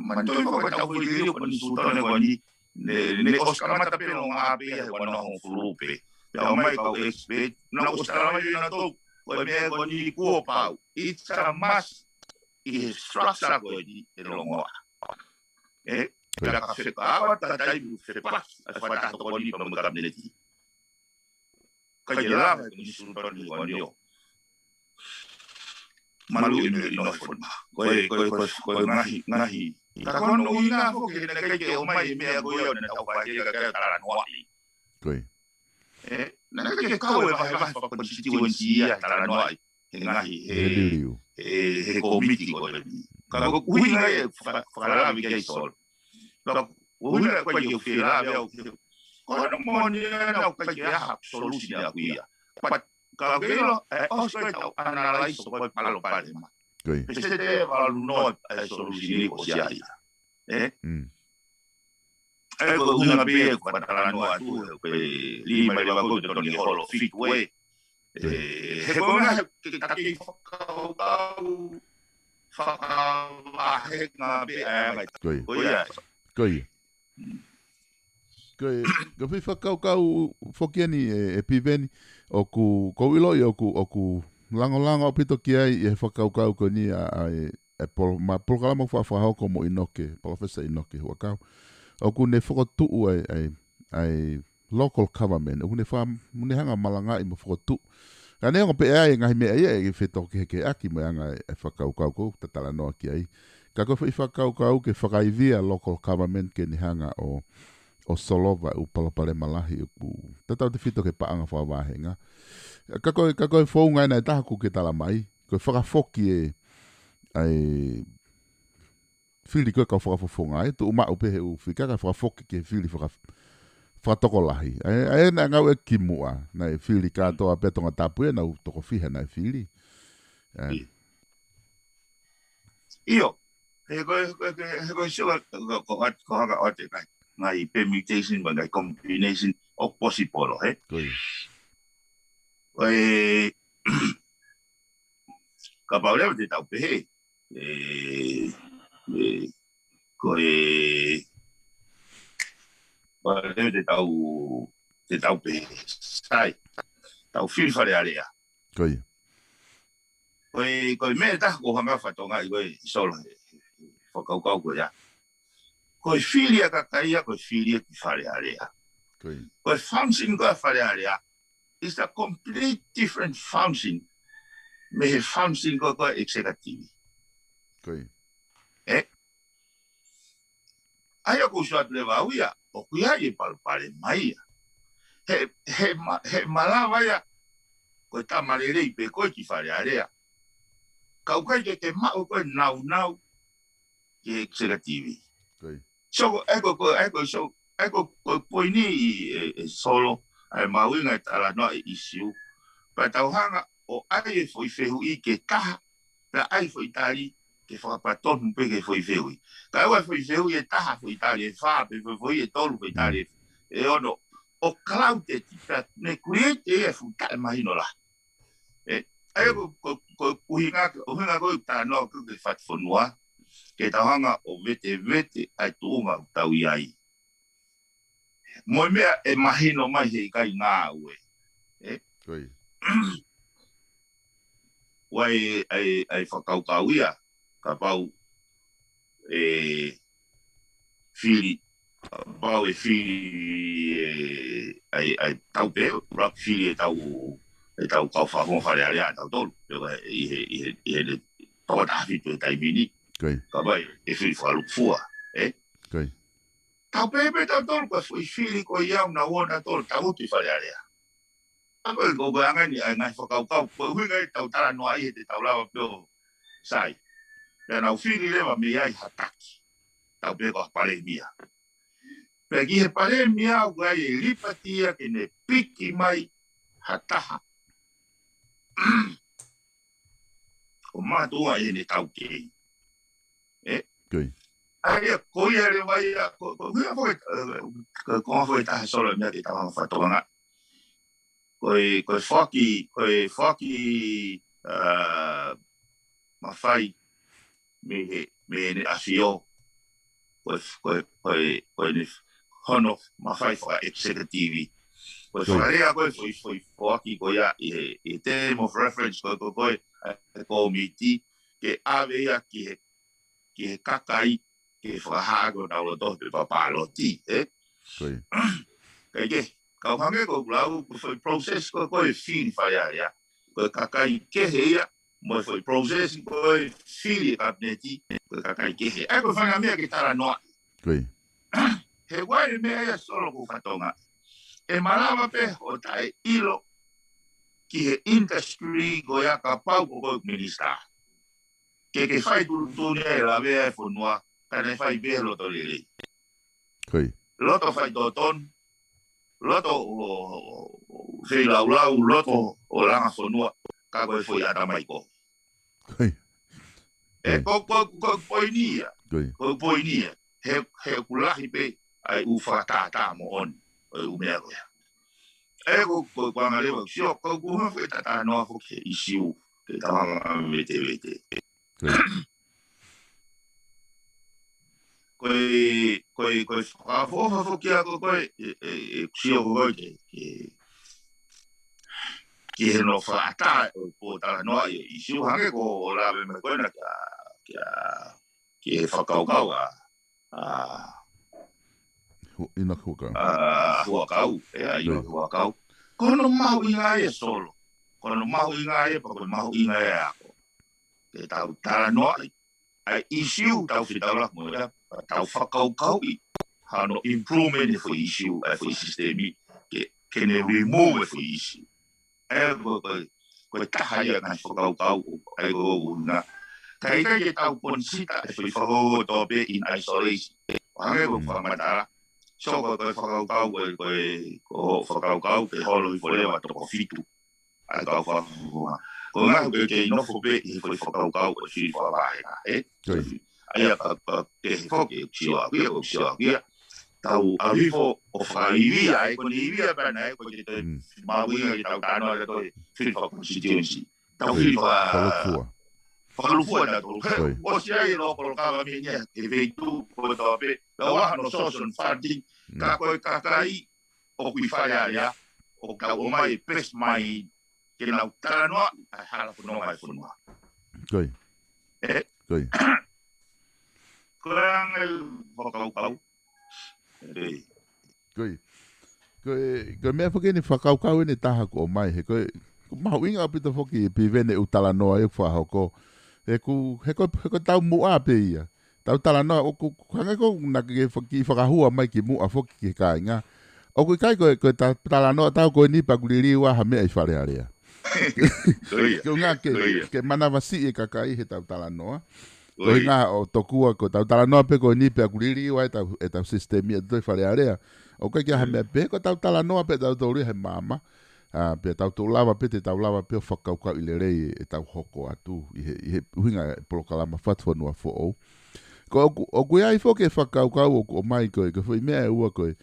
mantoi koe tau koe lirio koe ni sutone koe ni, ne Oscar mata pelo nga pe ya wano hong fulupe ya mai ka expect na Oscar mai na to ko me ko ni ko pa it's a must i structure ko di longo kaya ka fe ka ta dai fe pas as fa ta ko ni pa mo kabineti kaya la ni suru pa ni ko ni malu ini no forma ko ngahi takon uina fo ke na ke o mai me go yo na ta fa ke ka ta no ai Koi. na ke ka we va fa ko ti won ti ya ta no ai ngahi Liu. komiti ko ka ko uina e fa la vi ke sol la uina ko yo fi la ya ko no mo ni na ko ke ya solution ya ku ya ka velo hospital analyze ko palo pare ma Koi. pese de valu no solution ko sia ko una be ko para no atu ko li mai ba ko to ni holo fit way he ko na ke ta ki fa he na be Koi. ko ya Koi. Ko fi whakau whokiani e piveni o ku ilo i o ku lango pito ki ai e whakau ko ni ma polkalama whawhahau ko mo inoke, Professor Inoke wakau. O ku ne whakotuu ai local government, o ku ne hanga malanga i mo whakotuu. Ka ne ngo pe ai ngahi mea ia e whito ke heke aki mo anga e whakau ko tatala noa ki ai. Ka ko whakau ke whakaivia local government ke ni hanga o solova u palapale malahi ku tatau te fito ke paanga whawahenga. Kako e whaunga ina e tahaku ke tala mai, ko e whakafoki ai whiri koe ka whakafofonga tu uma upehe u whika ka whakafoki ke whiri whakatokolahi. Ai na ngau e kimua, na e whiri katoa petonga tapu e na u toko whiha na e whiri. Iyo, he koe siwa ko haka o te kai. Ngai permutation ba ngai combination o possible he Koi. Ka paule te tau pe ko paule te tau pe sai tau fil fare area Koi. ko me ta ko hanga fatonga i solo fokau ko ya ko filia ka kaia ko filia ki fare area Koi. ko function ko fare area is a complete different function me function ko executive Koi. aya ko swa leva uia o kuia i pare mai he malava ya ko tamarere pe ko ki fare area ka ukai ke ma ko now ki executive Koi. so eko poini solo ai mauinga tala no issue pa tauhanga o ai foi fehu i ke taha pa ai foi tali ke fa paton pe ke foi fehu ka wa foi fehu e taha foi tali fa pe foi e tolu foi tali e ono o cloud e tita ne create e fu ta mai no la ai ko uhinga ko ta no ke fat fonua ke tauhanga o vete ai tuunga tau iai. Moi mea e mahino mai hei kai ngā ue. Koi. Wai ai whakaukau ia, ka pau whiri, pau whiri ai tau peo, rak whiri e tau kau whahonga whare area tau tolu, peo i he tawatahitu e taimini. Koi. Ka bai, e whiri whalukfua, Koi. Tau pepe tau tolu ka whiri ko iau na wona tolu tau utu i whare area. Ako ko anga ni ai ngai whakaukau, ko huinga tau tara noa i he te tau lawa peo sai. Pea nau whiri lewa me ai hataki. Tau pe ko pare mia. Pea ki he pare mia au gai e lipatia ke ne piki mai hataha. O mātua e ne tau kei. Koi. Ai ko ia le vai ko huinga foi taha solo mea te tau whatonga. Koe whaki mawhai me ne asio koe hono mawhai wha executive. Koe whakarea koe foi whaki koe ia i term of reference koe komiti ke awe ia ki he kakai ke whahago na o tohe papaloti, Koe. Kei ke, kau hange ko lau foi process koe whiri whai ia. Koe kakai kehe ia, mo foi process koe whiri kabineti, koe kakai kehe. Koe whanga mea ke tara noa. Koe. He wai mea ia solo ko whatonga. E malawa pe o tae ilo ki he industry ko ia ka pau ko koe minister. Ke whai tūtūni e la mea e whunua, kane whai mea loto lele. Koe. Loto whai toton, loto o whai laulau, loto o langa whunua, ka koe whai atamai ko. Koe. E ko poinia, Koe. ko poinia, he kulahi pe ai u whakatata mo on, o mea koe. E ko wangalewa, sio, ko kuha whai tata noa whoke isiu, ke tawanga wete. Koe whakafofa whoki ako koe, sio koe ki he no whaata o tala noa i siu hange ko o lawe me koe na ki he whakaukau Ina huakau. Huakau, ina huakau. Kono mahu inga e solo. Kono mahu inga e pa koe mahu inga e ako. Ke tau tala noa ai isiu tau whitaula mo ia tau whakaukau i hano improvement e whai isiu e whai sistemi ke ne remove e whai isiu. E koe taha ia ngai whakaukau ai ko una. Kai ke tau ponsita e whai whakau tope in isolation. Hange ko whamatara. So koe whakaukau ko whakaukau ke holo i wharewa toko fitu. Ai kau whakau. Ko ngā ke inofo pe i whai whakaukau o siri whawahena, Aia ka te he whoke o ksiwa kia, tau awifo o whakaiwia, kone iwia pana ko te mawinga ki tau tānoa ka toi whiriwha constituency. Tau whiriwha whakalufua na tolu. O sia i loko kawa mingia, he veitu ko tau pe, ka wahano social funding, ka koe kakai o kui whaia ia, o ka o mai pes mai ke nau tara noa, ai hala whanonga e whanonga. Koe. Koe. Koe angai whakaukau. Koe. Koe mea whakene whakaukau ene taha ko o mai. He koe, mahu inga apita whoki e pivene u tala noa e whahoko. He koe tau mua pe ia. Tau tala noa, o hanga ko nake ki whakahua mai ki mua whoki ki ka inga. O koe kai koe tala noa tau koe nipa kuliri wa hamea i wharearea. Ko ngā ke mana wasi e kakai he tau tala noa. Ko ngā o tokua ko tau tala noa pe ko nipe a kuriri wa e tau sistemi e toi wharearea. O kai kia hamea pe ko tau tala noa pe tau tauri he mama. Pe tau tau lava pe te tau lava pe o whakaukau i le rei e tau hoko atu. I he uhinga e polokalama whatwhanua fo o. Ko o koe ai fo ke whakaukau o mai koe. Ko whai mea e ua koe.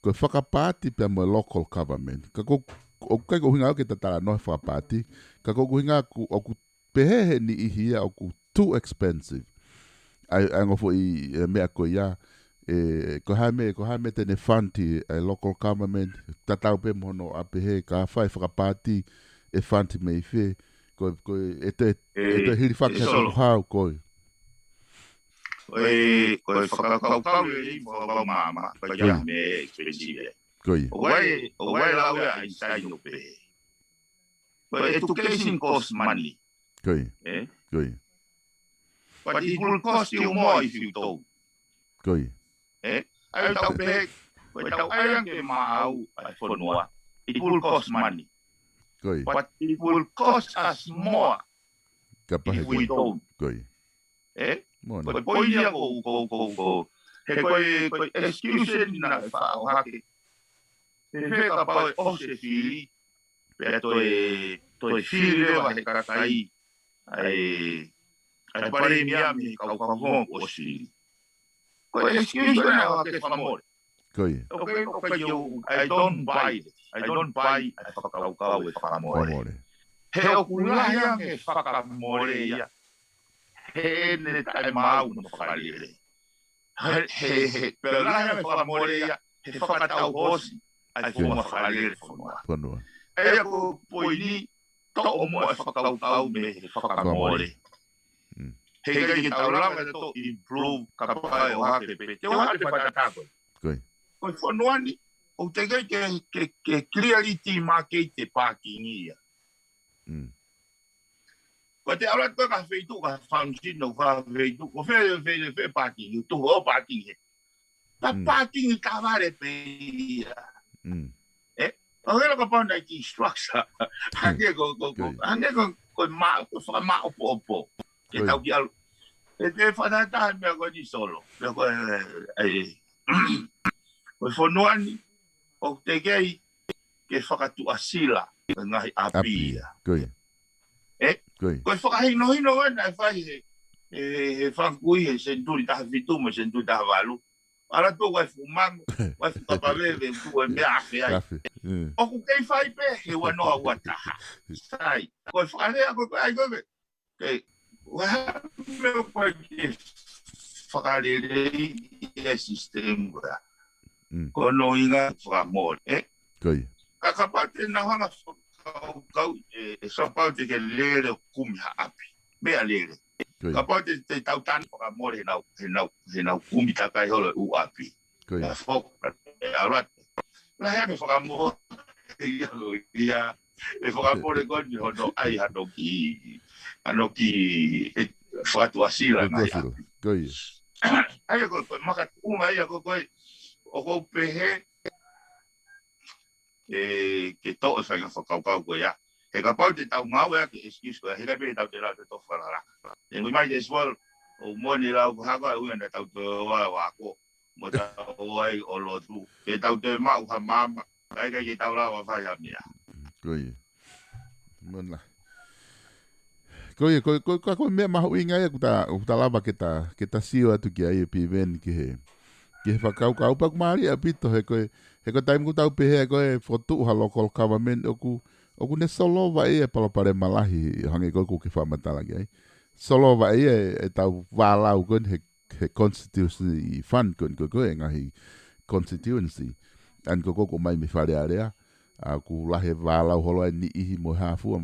Ko whakapāti pe mo local government. Ka ko o kai ko hinga o ke tatara no whapati, ka ko hinga o ku pehehe ni ihia o ku too expensive. Ai ngofo i mea ko ia, ko haime tene fanti local government, tatau pe mono a pehe ka whai whakapati e fanti mei whe, ko e te hiri whakahau hau koi. Koe whakaukau i mwakau mama, koe ia me expensive. O wai lawe ai sai no pe. But education costs money. Koi. But it will cost you more if you don't. Koi. Ai tau pe, koe tau ayang ke maau ai whanua. It will cost money. Koi. But it will cost us more if we don't. Koi. Koe poinia ko. He koe excuse na whao hake. He wheka pau e ose whiri, pea toi whiri rewa he karakai, ai pare mea me kau whawong o whiri. Koe excuse na wake whamore. Koi. I don't buy it. I don't buy a whakaukau e whamore. He o kulahia me whakamore ia. He ne tae mau no whakarire. He pea lahia me whamore ia. he whakatau hosi, ai fōma whakalere whanua. Whanua. E ako poini, to o moa e whakaukau me he whakamore. He kai ki tau lava na to improve kapai o hake pe. Te o hake whatatako. Koi. Koi whanua ni, o te kai ke clarity ma kei te pākingia. Ko te aura toka ka feitu ka function no ka feitu ko fe parking tu o parking he ta parking ka vare pe o hera ka pa na ki structure ane ko ma opo ke tau ki al e te fa ta me ko di solo me ko ko fo no ani o te kei ke whakatu asila ngai apia Koi. Koi whakahino ana e whai he whakui he senturi taha whitu me senturi taha walu. Ara tō wai fumango, wai whakapawewe tu e mea afe ai. Oku kei whai pe he wanoa wataha. Sai, koi whakalea koi ai koe. Kei, waha meo koe ke whakalere e sistem koe. Kono inga whakamore. Koi. Kakapate na hanga kau e sapau te ke lere kumi haapi. Mea lere. Kapau te tautan whakamore he nau kumi takai holo u api. Na fok, e arat. Na hea me whakamore ia e whakamore koni hono ai hano ki whakatu asila ngai api. Koi. Ai koe makatunga ia koe o kou pehe ke to e whainga whakaukau koe ia. He ka pau te tau ngau ea ke excuse koe, he ka pehe tau te rau te tofu whalaraka. E ngui mai te swal, o moni rau haka e uiana tau te oa wako, mo tau ai o lotu. Ke tau te mau ha mama, kai kai ke tau rau a whai ha mea. Koe. Mona. Koe mea mahu inga ia kuta lava ke ta sio atu ki ai e piven ki he whakaukau paku maari a pito he koe taim ku tau pehe koe fotu ha local government oku ne solo va e palopare malahi hange koe ku ke whamatala ki ai solo va e tau wālau koe he constituency fund koe ngahi constituency an ko mai me whare area ku lahe wālau holo e ni ihi mo hafua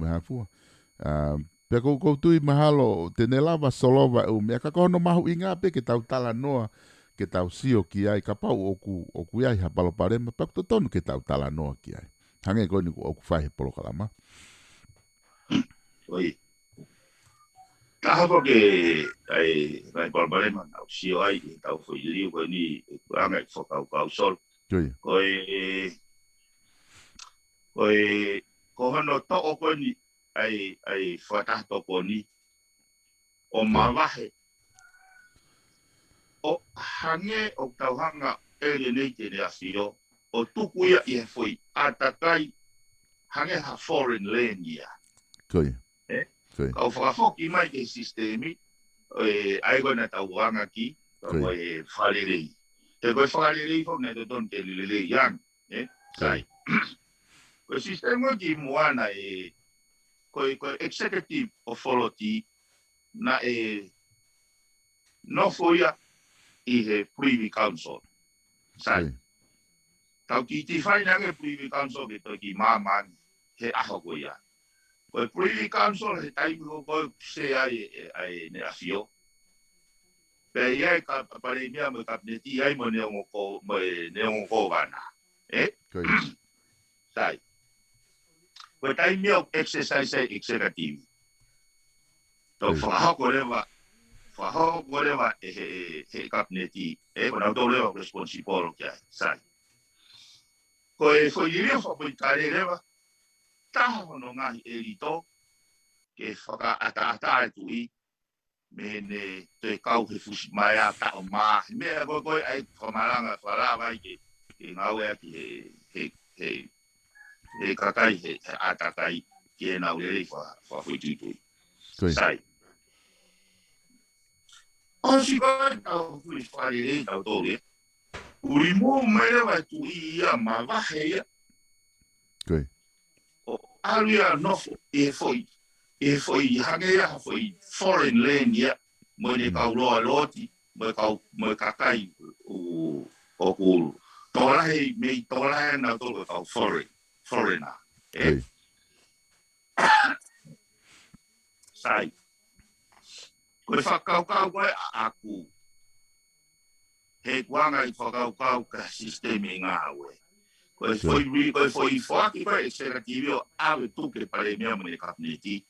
pe ko tui mahalo tene lava solo va mea ka kono mahu inga pe ke tau tala noa ke tau sio ki ai ka pau oku ai ha palo parema pa to tonu ke tau tala noa ki ai hange ko ni oku fai polo kalama oi ta ho ke ai palo parema tau sio ai tau foi liu ko ni anga fo sol ko hono to ko ni ai fata to ko ni o mawahe o hange o tauhanga ere nei te rea fio, o tuku ia i he fwoi, atakai hange ha foreign land ia. Koi. Kau whakafoki mai ke sistemi, ai koe na tauhanga ki, koe whalerei. Te koe whalerei fo nei te ton te lelelei yang, sai. Koe sistemi ki moana koe executive authority na no foia i he Privy Council. Sai. Tau ki ti whaina ke Privy Council ke toi ki māmani he aho koe ia. Koe Privy Council he taimu ko koe se ai ne afio. Pe ia ka pare mea mo kabineti ai mo neongo ko wana. Sai. Koe taimu o exercise executive. Tau whahako rewa Faho whatever he kabineti kona tō rewa responsible kia sai. Ko fo irio fa pui kare rewa taha hono ngahi e rito ke whaka ata e tui me ne te kau he fusi mai a tao maa. Mea koe ai whamaranga wharawa ke ngau ea ki he kakai he atakai ki e nau rei wha hui tui. Sai. O si koe tau hui whaere tau tōre. Uri mō mai rewa tu i ia ma wahe ia. O aria nofo e foi hange ia foi foreign land ia. Mo ne kau roa loti, mo kakai o kuru. tolahi me tolahi na tolo kau foreigner. Koi. Sai. Koe whakaukau koe aku. He kuanga I whakaukau ka sistemi ngā oe. Koe foi whaki koe e sera kiwio awe tuke pare mea mene kapneti.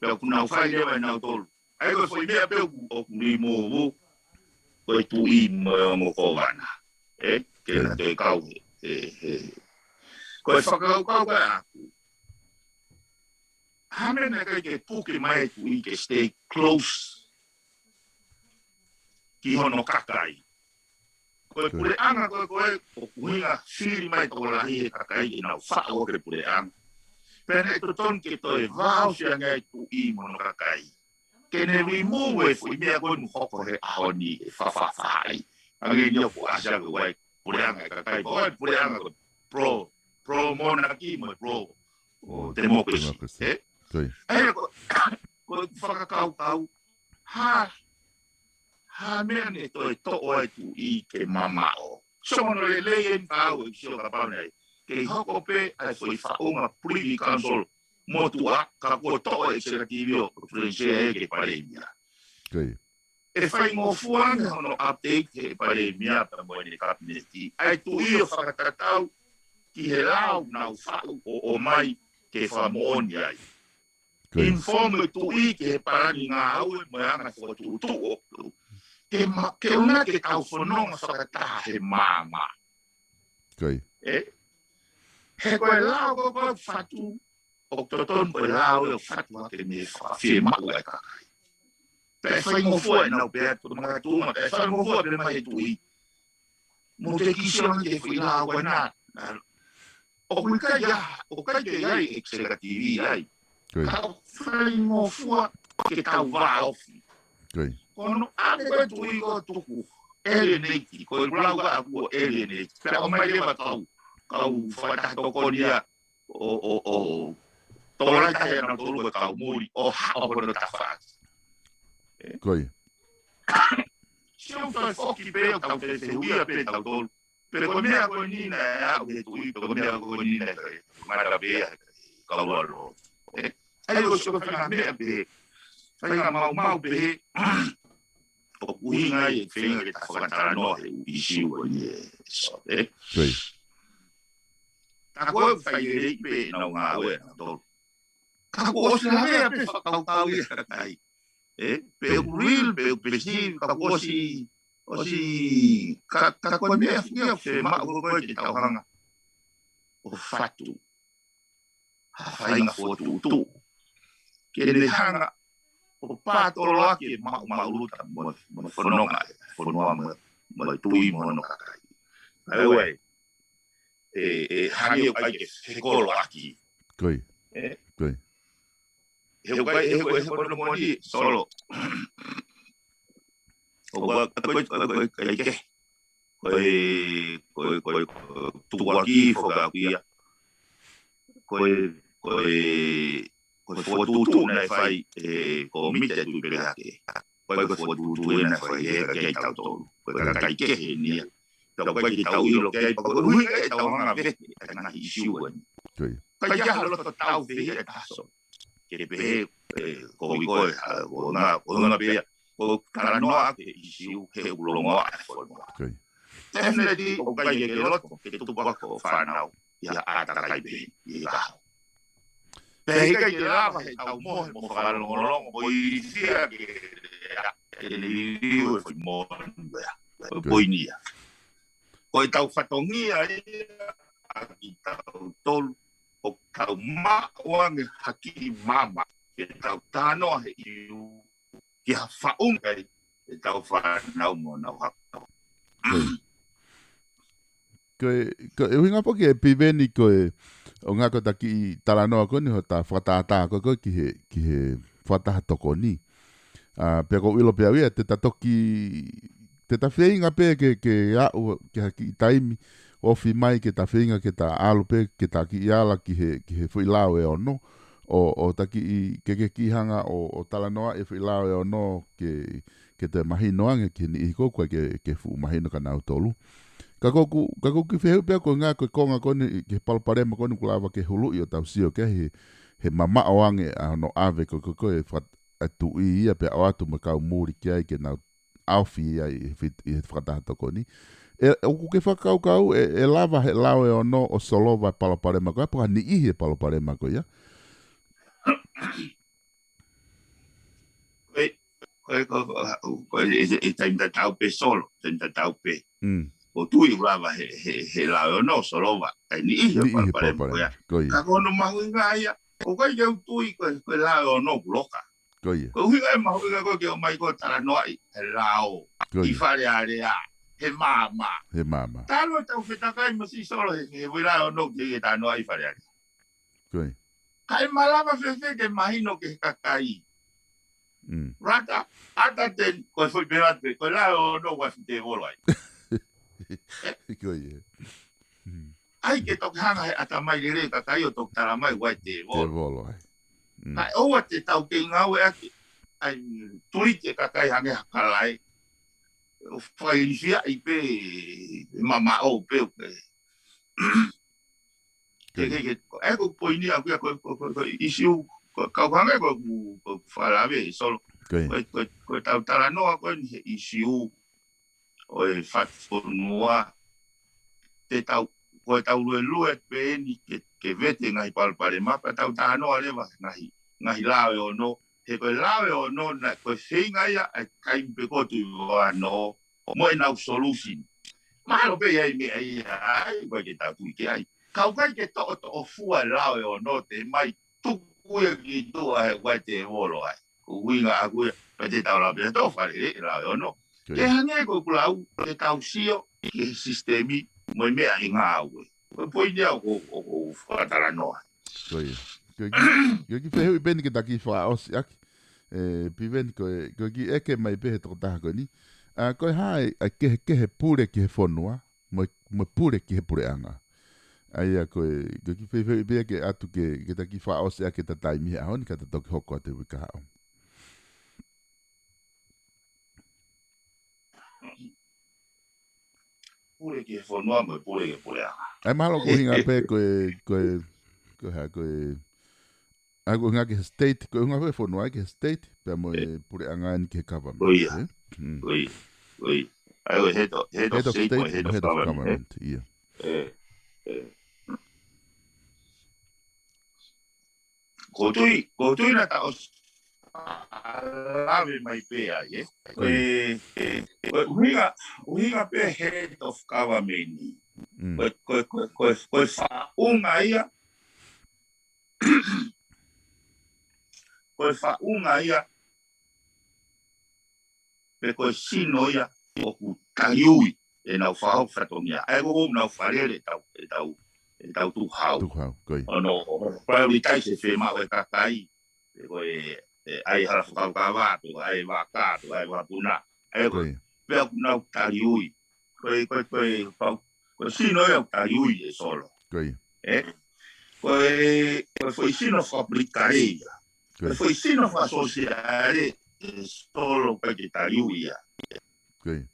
Pea kuna whai lewa nau tolu. Ai koe foi mea peo o kuri mō wu. Koe tu I mo kowana. Kena te kau koe whakaukau koe aku. Hamena kai ke puke mai tu I ke stay close ki hono kakai. Koe pure anga koe o kuhinga whiri mai tō lahi e kakai I nau whao ke pure anga. Pene to ton ke toi vau sia ngai tu I mono kakai. Kene remove e fui mea koe mu hoko he ahoni e whawhawhai. Angi ni oku asia koe wai pure anga e kakai. Koe pure anga koe pro monarchy mo pro democracy. Koi. Ai koe whakakau ha mea ne toi to'o ai tu I ke mamao. Sono le leien kau e sio ka pau nei. Ke hoko pe ai foi whaonga privy council motua ka koe to'o e sera kivio prensea e ke paremia. Koi. E whai ngō fuanga hono update ke paremia pa moe ne kabineti. Ai tu I o whakatatau ki he lau nau whau o mai ke whamooni ai. Informe tu I ke parani ngā aue mo anga ko tu o ke una ke tau whanonga whakataha he māma. Koi. He koe lau koe whatu o toton koe lau e o whatu ke me whawhie mau e kakai. Pe whai ngofua e nau pēr ko mga tūma, pe whai ngofua pe mai tu I. Mo te kisionga ke whi lau koe nā. O kui kai ia, o kai ke iai e ksera TV iai. Kau whai ngofua ke tau wāofi. Koi. Kono ane koe tu I ko tuku alienate, koe lau ka aku alienate. Pea o mai lewa kau whakatako nia o tōrai tahe na tōru koe kau mōri o hao kono ta whāti. Koi. Siau toi whoki pēo kau te huia pē tau tōru. Pero koe mea koe nina e au he tu I, koe mea koe nina e koe mara pēa kau alo. Ai o sio whanga mea pē, whanga mau pē, o kuhinga I e whenga ke ta whakatara no he I siu o ni e so. Koi. Ta koe whai e rei pē nau ngā oe na tōru. Ka koe osi na mea pē whakau I a kai. Pē u real, pē u pēsi, ka koe osi, ka koe mea whia whe mao koe te tauhanga. O whatu. Ha whainga whotu tū. Kene hanga o pātoro ake mau luta mo whanonga e whanonga mo tui mo no kakai. Ai wei, hangi o kai ke whekoro aki. Koi. Koi. He whekoro mo ni solo. O koe kai ke. Koe tuaki whakakuia. Koe whotutu nei whai ko mite tui pere hake. Koe whotutu nei whai e kei tau tōru. Koe kai kehe nia. Tau koe ki tau ilo kei, koe hui kei tau hanga vete, e ngā hi siuani. Kai iaha loto tau vehe e taso. Ke pehe koe koe, o ngā pēia, ko taranoa ke I siu he ulongoa e whanua. Definitely, o kai e ke loto, ke tupako whanau, ia ātakai pehe, i kaho. Pei kai te lava he tau mohe mo whakalongolongo mo I whia ke liu e whi mōnua. Poinia. Koe tau whatongia a ki tau tolu o tau maoange haki mama ke tau tānoa he iu ki ha whaungai e tau whanau mo nau hako. Koe e winga po ke piveni koe o ngā ko taki I taranoa koni ho ta whataata koe ki he whataha toko ni. Pea ko ilo pea wea te ta toki, te ta whainga pē ke au ke haki I taimi, ofi mai ke ta whainga ke ta alu pē ke ta ki ala ki he whuilao e ono, o taki I ke kihanga o talanoa e whuilao e ono ke ke te mahino ange ki ni iko koe ke fu mahino ka nau tolu. Kako ki wheheu pia ko ngā koe konga koni ke palparema koni kulawa ke hulu i o tau sio ke he mama o ange a no ave koe atu i ia pe o atu ma kau muri ki ai ke nau awhi ia i he whakatahato koni. O ke whakau e lava he lawe o no o solova palparema koe paka ni ihi e palparema koe ia. Koe e taimta tau pe solo, taimta tau pe. O tui lava he lawe o no solova. Ai ni ihi e palparema koe ia. Ka kono mahui ngā ia. O koe keu tui koe lawe o no kuloka. Koe huinga e mahui ngā koe keo mai koe tara noai. He lao. I whare area. He mama. He mama. Talo tau whetakai masi solo he lawe o no ke tā noai i whare area. Koe. Kai malama whewhe ke mahino ke kakai. Rata, ata ten, koe foi perate, koe lawe o no wafi te volo ai. Koe ie. Ai ke tok hanga he ata mai lere kakai o tok tara mai wai te volo. Te volo ai. Ai oa te tau ke ngau e ake, ai turi te kakai hange hakalai. O whai risia i pe, mama o pe o pe. Eko poini a kuia koe isiu, kau hanga koe whalawe e solo. Koe tau tara noa koe ni he isiu, o e whatwhonua, te tau, koe tau lue pe ni ke vete ngahi palpare mapa, tau tara noa lewa ngahi lawe o no. He koe lawe o no, na koe whenga ia, ai kaimpe kotu i hoa no, mo e nau solution. Mahalo pe ai me ai, koe ke tau tui ke ai. Kau kai ke to'o fua lawe o no te mai tuku e ki tua he wai te holo ai. Ko winga a kuia pe te tau lawe to whare lawe o no. Ke hange ko kulau te tau sio ke sistemi mo mea i ngā aue. Ko poini au ko whakatara noa. Koe. Koe ki wheheu i peni ke taki wha osi aki. Piveni koe ki eke mai pehe toko taha koe ni. Koe hae kehe pure ki he whonua. Mo pure ki he pure anga. Aia koe ki whewhewhia ke atu ke taki whaose a ke ta taimi a honi ka ta toki hoko a te wika hao. Pure ki he whanua mo pure ke pure anga. Ai mahalo ko hinga pe koe ai ko hinga ke state, koe hinga pe whanua ke state, pe mo pure anga ni ke government. Oia. Ai o head of state mo head of government. Ia. Ko tui na ta os lave mai pe ai, uhinga pe head of government ni. Koe whaunga ia, pe koe sino ia, o ku taiui e nau whahau whatongia. Ai ko nau wharere e tau tu hau. Koi. Ono, prioritai se whema o e kakai. E koe, ai hara whakaukawa, ai waka, ai wapuna. E koe, pēo nau tariui. Koe sino e au tariui e solo. Koi. Koe sino whaprikareia. Koe sino whasosiare e solo koe ke tariui ia. Koi.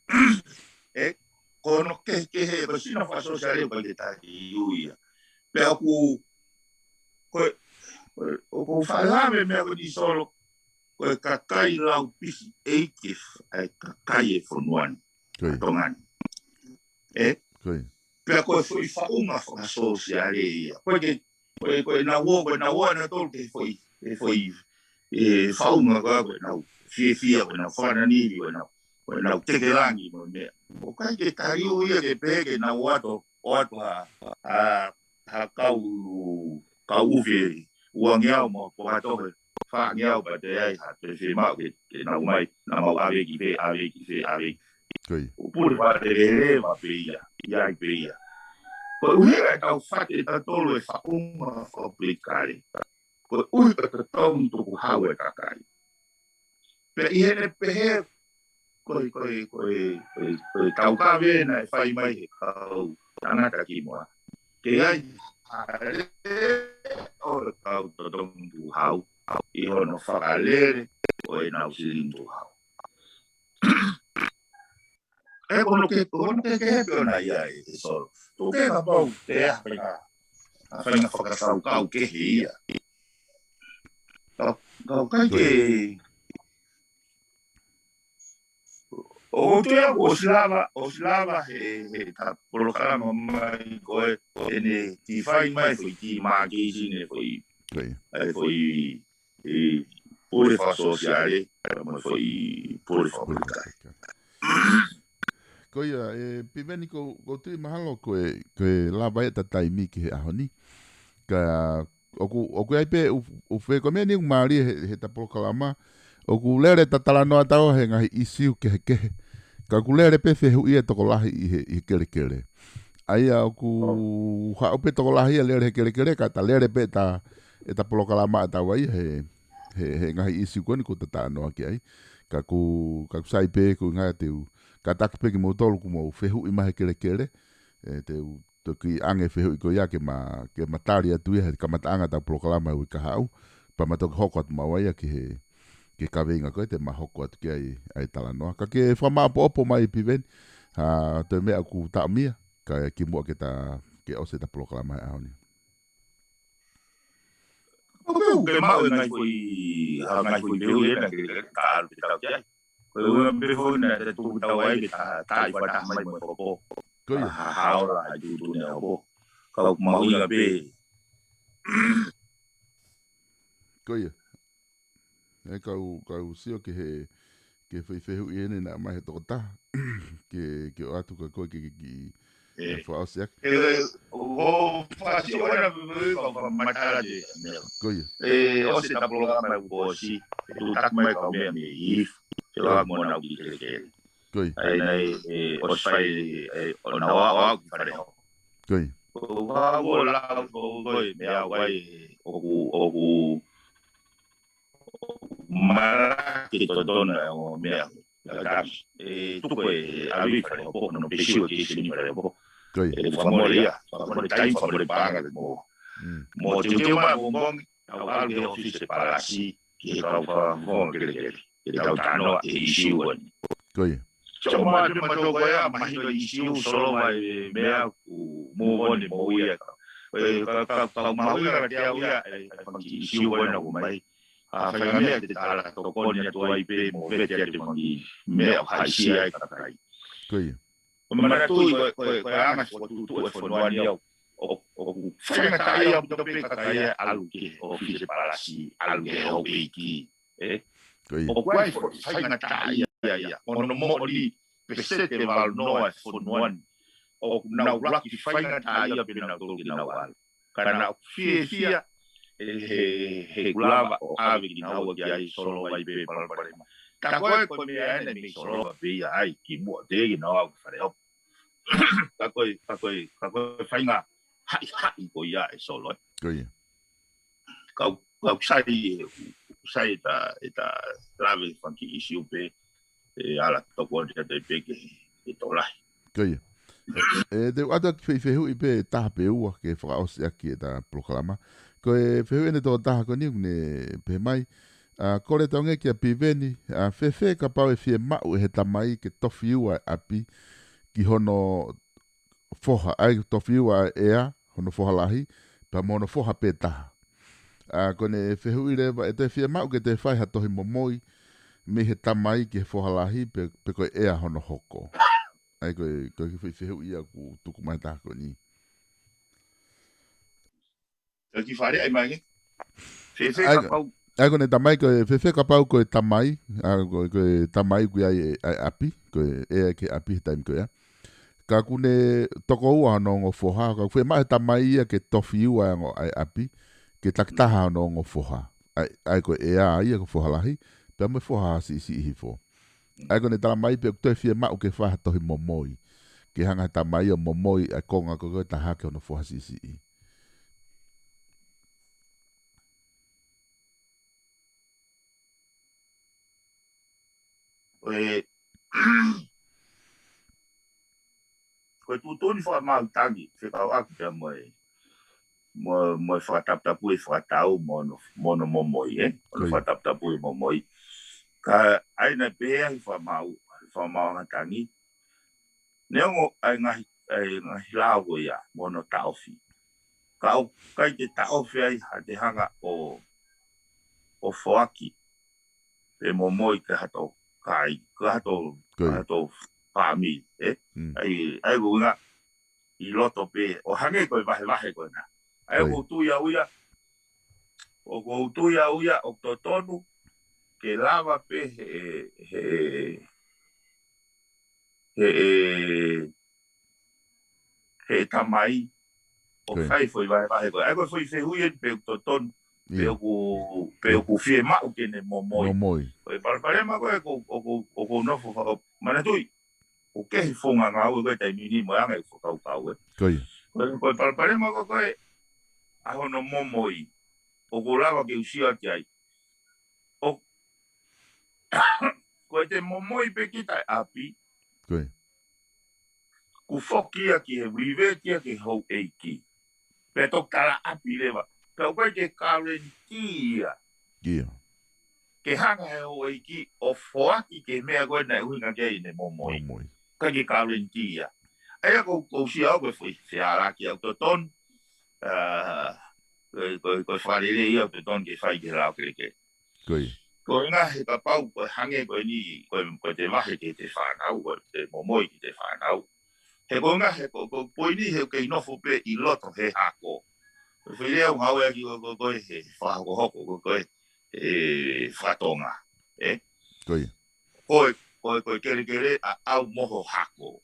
Kono ke he, koe sino whasosiare koe ke tariui ia. Pea koe whalame mea koe ni solo, koe kakai lau pisi eikif, ai kakai e whonuani, tongani. Koi. Pea koe whoi whaunga whakasosiare ia. Koe na ua na tolu ke whoi whaunga koe nau whiewhia, koe nau whananiri, koe nau tekerangi mo mea. O kai ke tariu ia ke peke na uato ha kau uwhi ua ngiau mo ko hatohe wha ngiau pa te ai ha te whemau ke nau mai na mau aweki aweki. Upuri wha te rewa pe ia, iai pe ia. Ko uhiga tau whate ta tolu e whaunga whaplikare. Ko uhiga ta taun tuku hau e kakai. Pe ihene pehe koe tau ka vena e whai mai he kau tangata ki moa. Ke ai hare o e kau totongu hau i hono whakalere o e nau siringu hau. kono ke hepe ona ia e solo. Tu ke ka pau te a whainga whakatau kau ke he ia. Kau kai ke... O tua o silava he ta programa mai koe ene ti fai mai foi ti magazine ne foi foi pure fa sociale ma foi pure fa publicare. Koia piveni ko tu mahalo ko lava e tatai mi ki ahoni ka oku ai pe o fe ko me ni mari he ta programa oku lere tatala no atao he ngahi isiu ke ka kulere pe fe hu ia tokolahi i kere ai oku ha ope tokolahi lere kere ka ta lere pe ta eta programa ta wai he ngahi isiu ko ni ko tatala no ki ai ka sai pe ku ngai teu ka tak pe ki mo tolu ku mo fe hu i mai kere teu to ki ange fe hu ko ya ke matari atu he ka matanga ta programa u ka hau pa matok hokot ma wai ke ka venga ko te mahoko atu ke ai tala noa ka ke whama opo mai piven te mea ku ta mia ka ki mua ke ose ta programa e aoni Ke mau ngai foi beu e na ke ka te tau kia ko e me foi na te tu tau ai ta i wata mai mo ko ko ia haora ai tu ne opo ka mau ia be ko ia e kau sio ke foi ene na mai to ta ke atu ko fa osiak o fa si ora ko matara de ko ia o se ta programa ko si tu tak mai ka me mi se la mo na ki ke ko ia ai nei o sai o na wa pare ko ia o wa la ko me a wai o mara ke to dona o mea la tu ko ali fare un po' non pescivo che si fare un po' e famoria time famore paga mo te ma bon algo che office para si che ka fa bon che ka tano e issue ko ia chama de ma to ya ma hi issue solo mai mea mo bon mo ia ka ma ia te ia fa issue bueno mai whainga mea te tala to koni atu ai pe mo vete ate mangi mea haisi ai kakai. Koia. Mana tui koe angas o tu e whanuani au o whainga tai au to pe kakai alu ke o fise paralasi alu ke o peiki. Koia. O koe whainga tai ia ono mo li pesete val noa e whanuani o nau raki whainga tai ia pe nau toki nau al. Kana fia he kulava o ave ki na o ki ai solo vai be para ta koe me ene mi solo be ai ki mo de ki na o fare o ta koe fainga hai ko ia e solo ko ia ka sai ta grave funky issue pe ala to ko de pe ke to lai ko ia de ado ki fe hu ipe ta pe u ke fra os aki ta programa ko e ene to ta ko ni ne pe mai ko le tonge ki a piveni a fe ka pa e fie ma u he tamai ke tofiu a api ki hono foha ai tofiu a ea hono foha lahi pa mono foha pe ta ko ne fe hu ile e te fie ma u ke te fai ha tohi momoi me he tamai ki foha lahi pe ko ea hono hoko ai ko fe hu ia ku tuku mai ta ko ni ki fare ai mai fe ka pau ai ko ne tamai ko fe ka pau ko tamai ko tamai ku ai api ko e ke api time ko ya ka ku ne toko ua no ngo foha ka fe mai tamai ia ke tofi ua ngo ai api ke taktaha no ngo foha ai ko e ai ko foha lahi pe me foha si hi fo ai ko ne tamai pe to fe ma o ke fa to hi momoi ke hanga tamai o momoi a konga ko ta ha ke no foha si ko tu toni fa ma tangi fe ka ak te mo fa tapu fa tau mono momoi fa tapu momoi ka ai na pe ai fa ma tangi Neongo ai ngahi lao ia mono taofi. Kau kai te taofi ai ha te hanga o foaki. E momoi ke hato kai, ke hato pāmi, Ai unga i loto pe, o hange koe vahe koe na. Ai o tuia uia, o totonu, ke lava pe he tamai, o fai foi vahe koe. Ai koe foi fehuien pe totonu, pe oku fie mau kene momoi. Koe parema koe o nofo whakau manatui. O kehi whonga ngā ue koe tai mini mo anga i whakau. Koe parema koe ahono momoi. O ko lawa ke usia ki ai. Koe te momoi pe ki tai api. Ku whokia ki he wivetia ki hou eiki. Pe tok tala api lewa. Pe koe ke karentia. Ke hanga he hou eiki o whoaki ke mea koe na uhinga kei ne momoi. Kai ke karentia. Aia ko usia au koe fui. Se araki au to ton. Koe wharere i au to ton ke whai ke rao ke. Koe ngā he ka pau koe hange koe ni, koe te mahe ke te whanau, koe te momoi ki te whanau. He koe ngā he koe poini he kei nofo pe i loto he hako. Koe whire au ngau ea ki koe he whahako hoko, koe he whatonga. Koe kere au moho hako.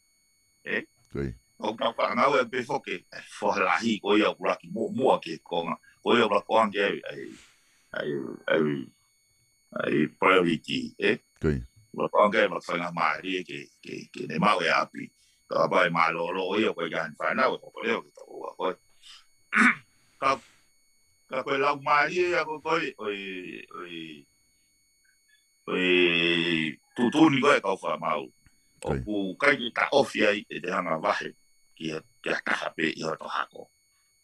Koe ka whangau ea pe whoke, whahalahi koe au kuraki mua ke konga. Koe au rakoang ke ai priority, Koe ke whanga maari ke ne mau e api. Ka bai malolo ia koe gan whanau, ko leo ki tau koe. Ka koe lau maari ia koe tutuni koe kau whamau. O ku kai ki ta ofi ai e te hanga wahe ki a kaha pe i hoto hako.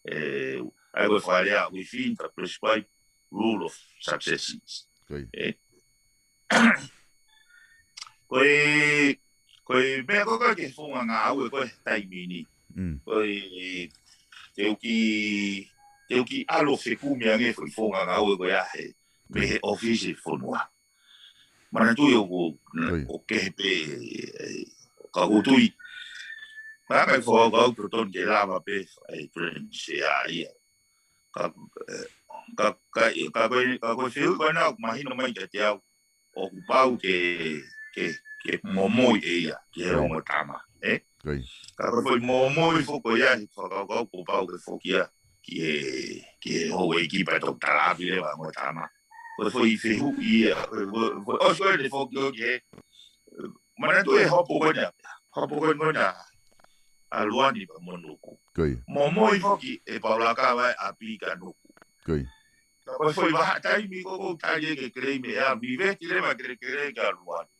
Ai koe wharea within the prescribed rule of successes. Koe mea koe ke whunga ngā aue koe taimini. Koe te uki alo whekumia nge whunga ngā aue koe ahe me he ofisi whunua. Mana tui o kehepe ka utui. Ka kai whakau ton ke lava pe ai prense a ia. Ka koe whiu koe nao mahino mai te au o kupau ke momoi e ia ki he rongo tama. Ka koe momoi whoko ia hi whakau kupau ke whokia ki he hou e ki pato talabi lewa ngo tama. Koe whoi whiu ia, o soe le whokio ki he mana tu e hopo koe na aluani pa monuku. Momoi whoki e paulaka wai a pika nuku. Koe whoi waha taimi koko taie ke krei me ea miveti lewa krei ka aluani.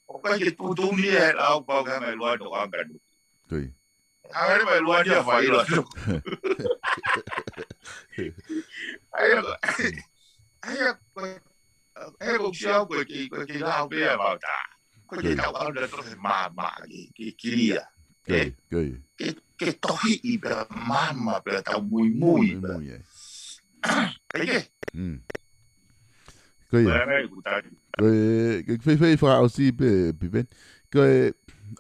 O kai ke tutuni e lau pau ka mai luani o anga nuku. Hangare mai luani a whaila nuku. Aia ko siau koe ke lau bea mau ta. Koe ke tau anda tohe mama ke kiria. Ke tohi i bea mama bea tau mui. Kaike? Koe whai whaka au si pe pipen. Koe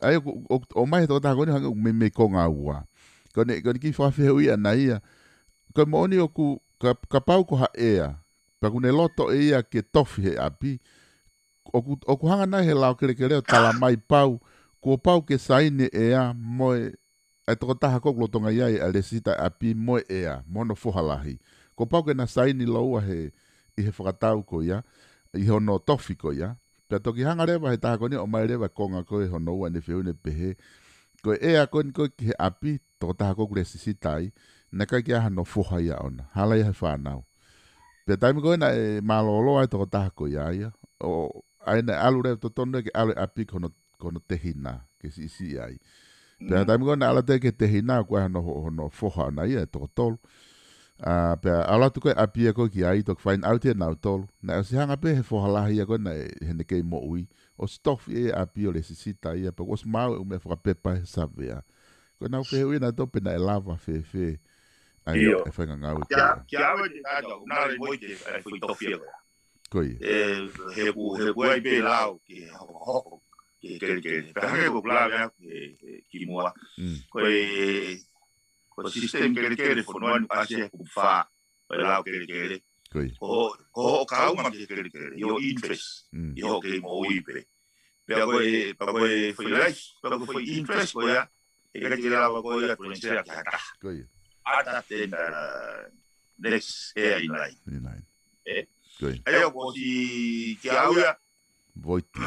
ai o mai tō tā kone hanga me ko ngā ua. Kone ki whawhiau ia na ia. Koe mooni o ka pau ko ha ea. Pakune loto e ia ke tofi he api. O ku hanga nai he lau kere o tala mai pau. Kua pau ke saine ea moe. Ai toko taha kok lotonga iai a le sita api moe ea. Mono whohalahi. Kua pau ke na saini loua he i he whakatau ko ia. I hono tofi ko ia. Pea toki hanga rewa he taha kone o mai rewa konga koe hono ua ne whiu ne pehe. Koe ea koe ki he api. Toko taha kok le sisitai. Na kai ki aha no whoha ia ona. Hala ia he whanau. Pea taimi koe na e malolo ai toko taha ko ia ia. O aina alu rewa totono ke alu api kono tehina. Ke si ai. Pea taimi koe na ala te ke tehina koe hono whoha na ia toko tolu. Pea ala tu koe apia koe ki ai tok find out e nau tolu. Na o se hanga pe he whahalahi ia koe na hene kei mo ui. O stof e apia o le sisita ia. Pa kos mau e ume whakapepa he savea. Koe nau whehe ui na tope na e lava whe. Ai e whainga ngau. Kia awe te kata, unare moi te whai tofia koe. Koe. He ku ai pe lau ki hoko. Ki kere. Pe hake ku lau mea ki mua. Ko sistem kere whanuan ase ku wha. Pe lau kere. Koe. Ko kauma ki kere. Yo interest. Yo ke mo ui pe. Pea koe whairais. Pea koe whai interest koe ya. E kati lau koe ya tuensea ki hata. Koe. Ata ten next air in line. Koe. Ai o ko si ki au ya. Voiti.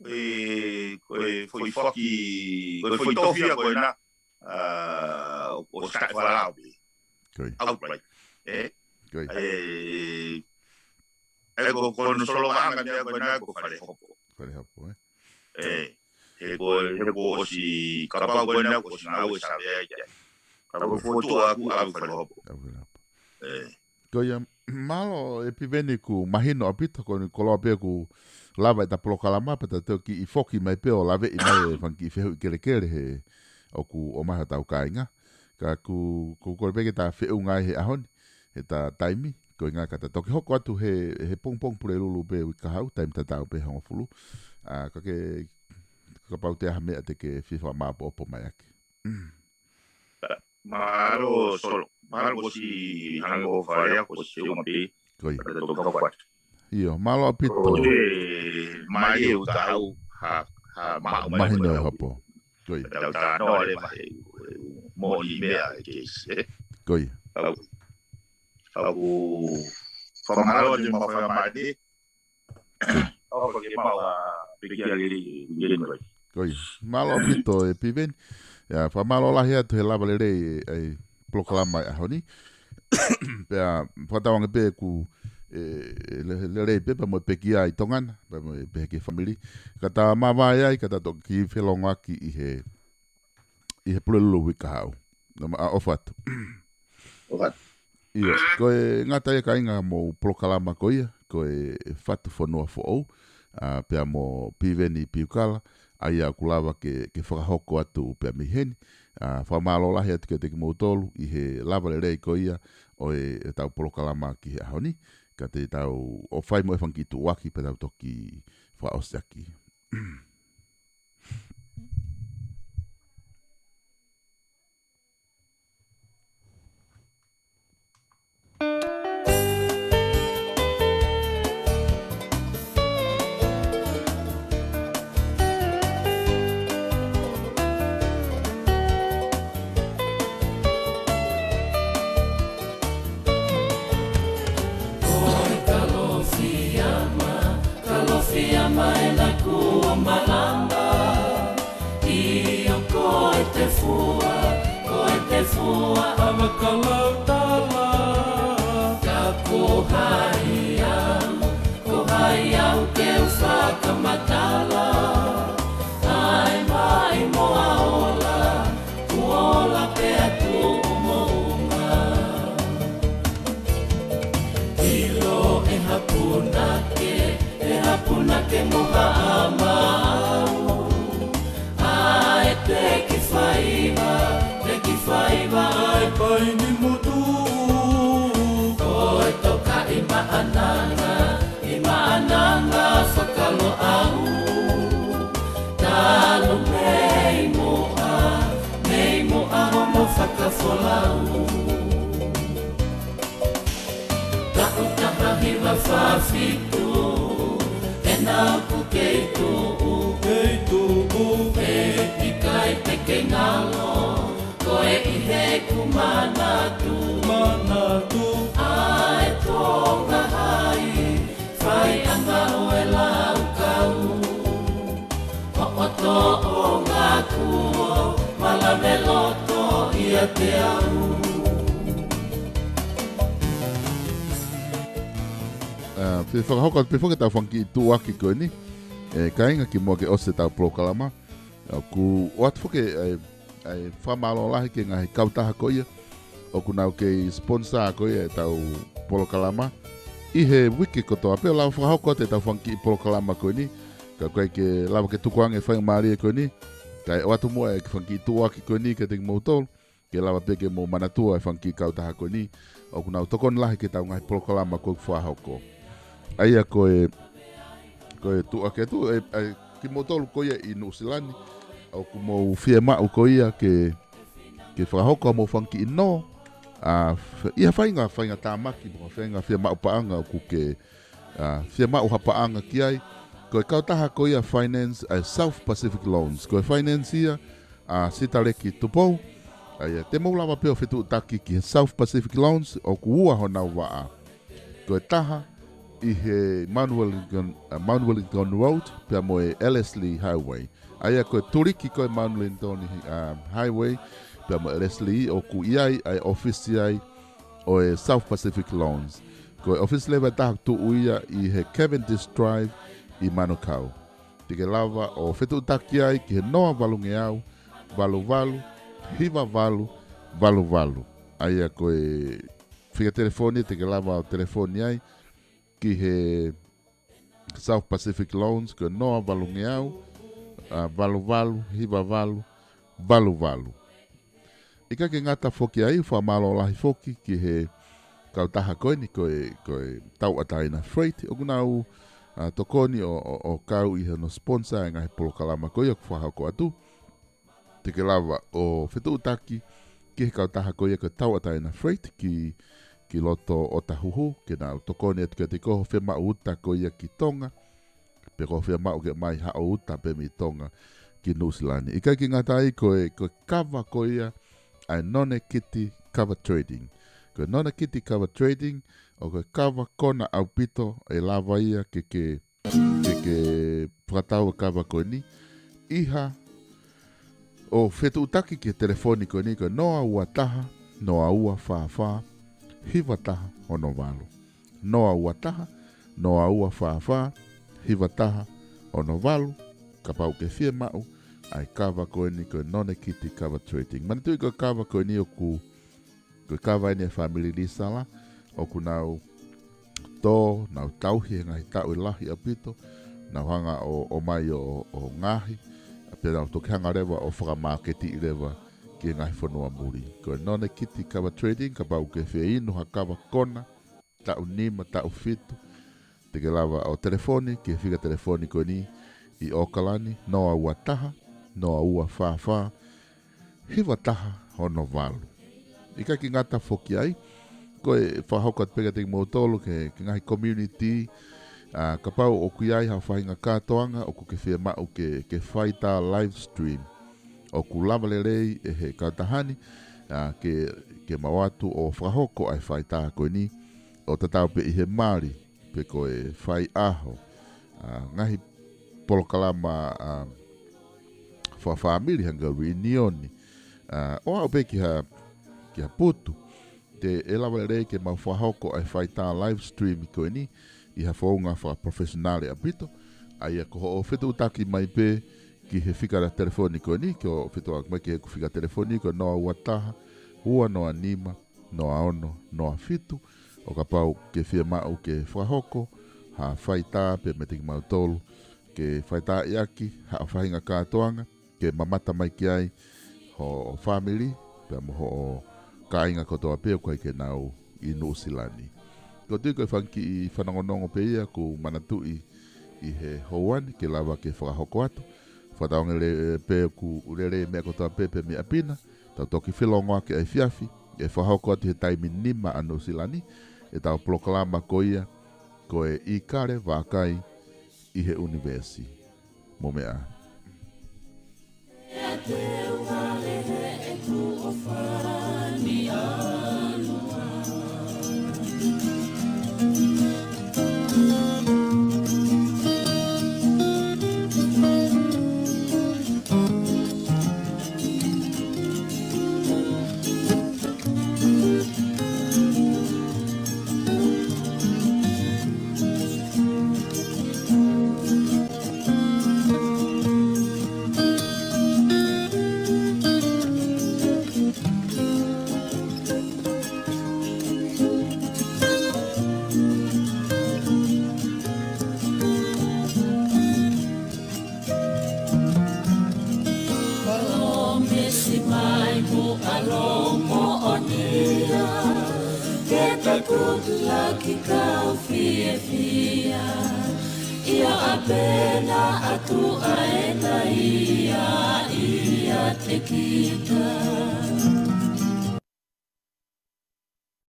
Foi foki, foi tofia koe na. O stai whalau. Koe. Outright. Koe. Ai ko no solo manga mea koe na ko whare hopo. Whare hopo, He ko o si kapau koe na ko si ngau e savea ia. Kapau foto aku au whare hopo. Koe malo e piveni ku mahino apita ko ni koloa pe ku lava ta plokalama pata te ki I foki mai pe o lave I mai fanki fehu kere he o ku o maha tau kainga ka ku pe ta feu ngai he ahon he ta taimi ko nga kata toki hoko atu he pong pule lulu pe ka hau taim ta tau pe hongo fulu ka ke ka pau te ha me te ke fifa ma po mai aki Maro solo. Maro ko si hango wharea ko si uma pe. Koi. Toka kwat. Iyo, malo apito. Mai e utau ha mahino e hopo. Koi. Ta no le mai. Mo ni mea ke se. Koi. Au famaro de mo fa mai de. Au ko ke mau pikia le koi. Koi. Malo apito e piven. Ya, fa malo la hea tu he lava le rei ai proklama a honi. Pea whatawanga pe ku le rei pe pa mo pekia I tongana, pa mo pe ke family. Kata mawai ai kata to ki whelonga ki I he pulelo wika hau. Nama a ofatu. Ofatu. Iyo, koe ngata e kainga mo proklama koia, koe fatu whanua fo au. Pea mo piveni piukala. Aia kulava ke whakahoko atu pia miheni. Whamalo lahi atu ke te ki mautolu I he lava le rei ko ia o e tau polokalama ki he ahoni. Ka te tau o whai mo e whanki tu waki pe tau toki whaosteaki. Pe whakahoko, pe whake tau whanki tu waki koe ni. Kainga ki mua ke ose tau prokalama. Ku o atu whake ai whamalo lahi ke ngahi kautaha koia. o kuna ke sponsor ko ia tau polo kalama I he wiki kotoa pe la fa hoko te tau funky polo kalama ko ni ka kai ke lava ke tukuang e whai maari ko ni kai watu mua e funky tuaki ko ni ke te moutol ke lava pe ke mo manatua e funky kautaha ko ni o kuna tokon lahi ke tau ngai polo kalama ko fa hoko aia ko e tuake tu ki moutol ko ia I Nusilani o ku mo fie mau ko ia ke fa hoko mo funky no ia whainga tāmaki mo whainga whia mau paanga ku ke whia mau hapaanga ki ai ko e kautaha ko ia finance South Pacific Loans ko e finance ia sitareki tupou ai te mau lava peo whetu taki ki South Pacific Loans o ku ua hona waa ko e taha I he Mount Wellington Road pia mo e Ellerslie Highway ai ko e turiki ko e Mount Wellington Highway Pama Leslie o ku iai ai office ai o e South Pacific Loans. Ko e office leva ta tu uia I he Cavendish Drive I Manukau. Tike lava o fetu taki ai ki he noa valunge au, valu, hiva valu. Ai ko e fica telefone tike lava o telefone ai ki he South Pacific Loans ko noa valunge au, valu, hiva valu. Ika ke ngata foki ai wha malo lahi foki ki he kautaha koe ni koe tau ataina freight o kunau tokoni o kau I he no sponsor e ngahi polo kalama koe o kwhahako atu teke lava o whetu utaki ki he kautaha koe ko tau ataina freight ki loto o tahuhu ke nau tokoni atu ke te koho whe mau uta koe ki tonga pe koho whe mau ke mai hao uta pe mi tonga ki Nusilani ika ke ngata ai koe kava koe ai none kiti cover trading. Ko none kiti cover trading o ko cover kona au pito e lava ia ke pratau cover ko ni iha o fetu utaki ke telefoni ko ni ko noa ua taha noa ua fa hiva taha o no valo. Noa ua taha noa ua fa hiva taha o no valo kapau ke fie mau ai kava ko ni ko none kiti cover trading. Man tu ko kava ko ni o ku kava ni family di sala o ku nau to nau tauhi ngai tau lahi apito nau hanga o mai o ngahi pe nau to hanga rewa o fra marketi rewa ki ngai fonua muri. Ko none kiti cover trading ka pau ke fe ino ha kava kona tau nima tau fitu te ke lava o telefoni ke fica telefoni ko ni I Okalani noa ua taha noa ua fa hiva taha hono valu. Ika ki ngata foki ai ko e whahoko at pega te motolo ke ngahi community ka pau o kui ai hau whahinga kātoanga o ku ke whia mau ke whaita live stream o ku lava lerei e he kautahani ke mawatu o whahoko ai whaita koe ni o tatau pe I he Māori pe ko e whai aho ngahi polokalama fa family hanga reunioni o au pe ki ha putu te elawa rei ke mau whahoko ai whaita live stream ko ni I ha whaunga wha professionale apito ai ko o whetu utaki mai pe ki he whikara telefoniko ni ki o whetu ak mai ki he whikara telefoniko noa uataha ua noa nima noa ono noa fitu o ka pau ke whia mau ke whahoko ha whaita pe me tiki mau tolu ke whaita iaki ha whahinga kātoanga ke mamata mai ki ai ho family pe mo ho kainga kotoa pe ko ke nau I Nusilani. Ko tui koe whanki I whanangonongo pe ia ku manatui I he houani ke lava ke whakahoko atu. Whataonge le pe ku urere mea kotoa pe me apina. Tau toki whilongoa ke ai fiafi. E whahoko atu he taimi nima a Nusilani. E tau proklama ko ia ko e I kare wakai I he universi. Mo mea. Keta kutula kikau fia fia Ia apena atu aena ia te kita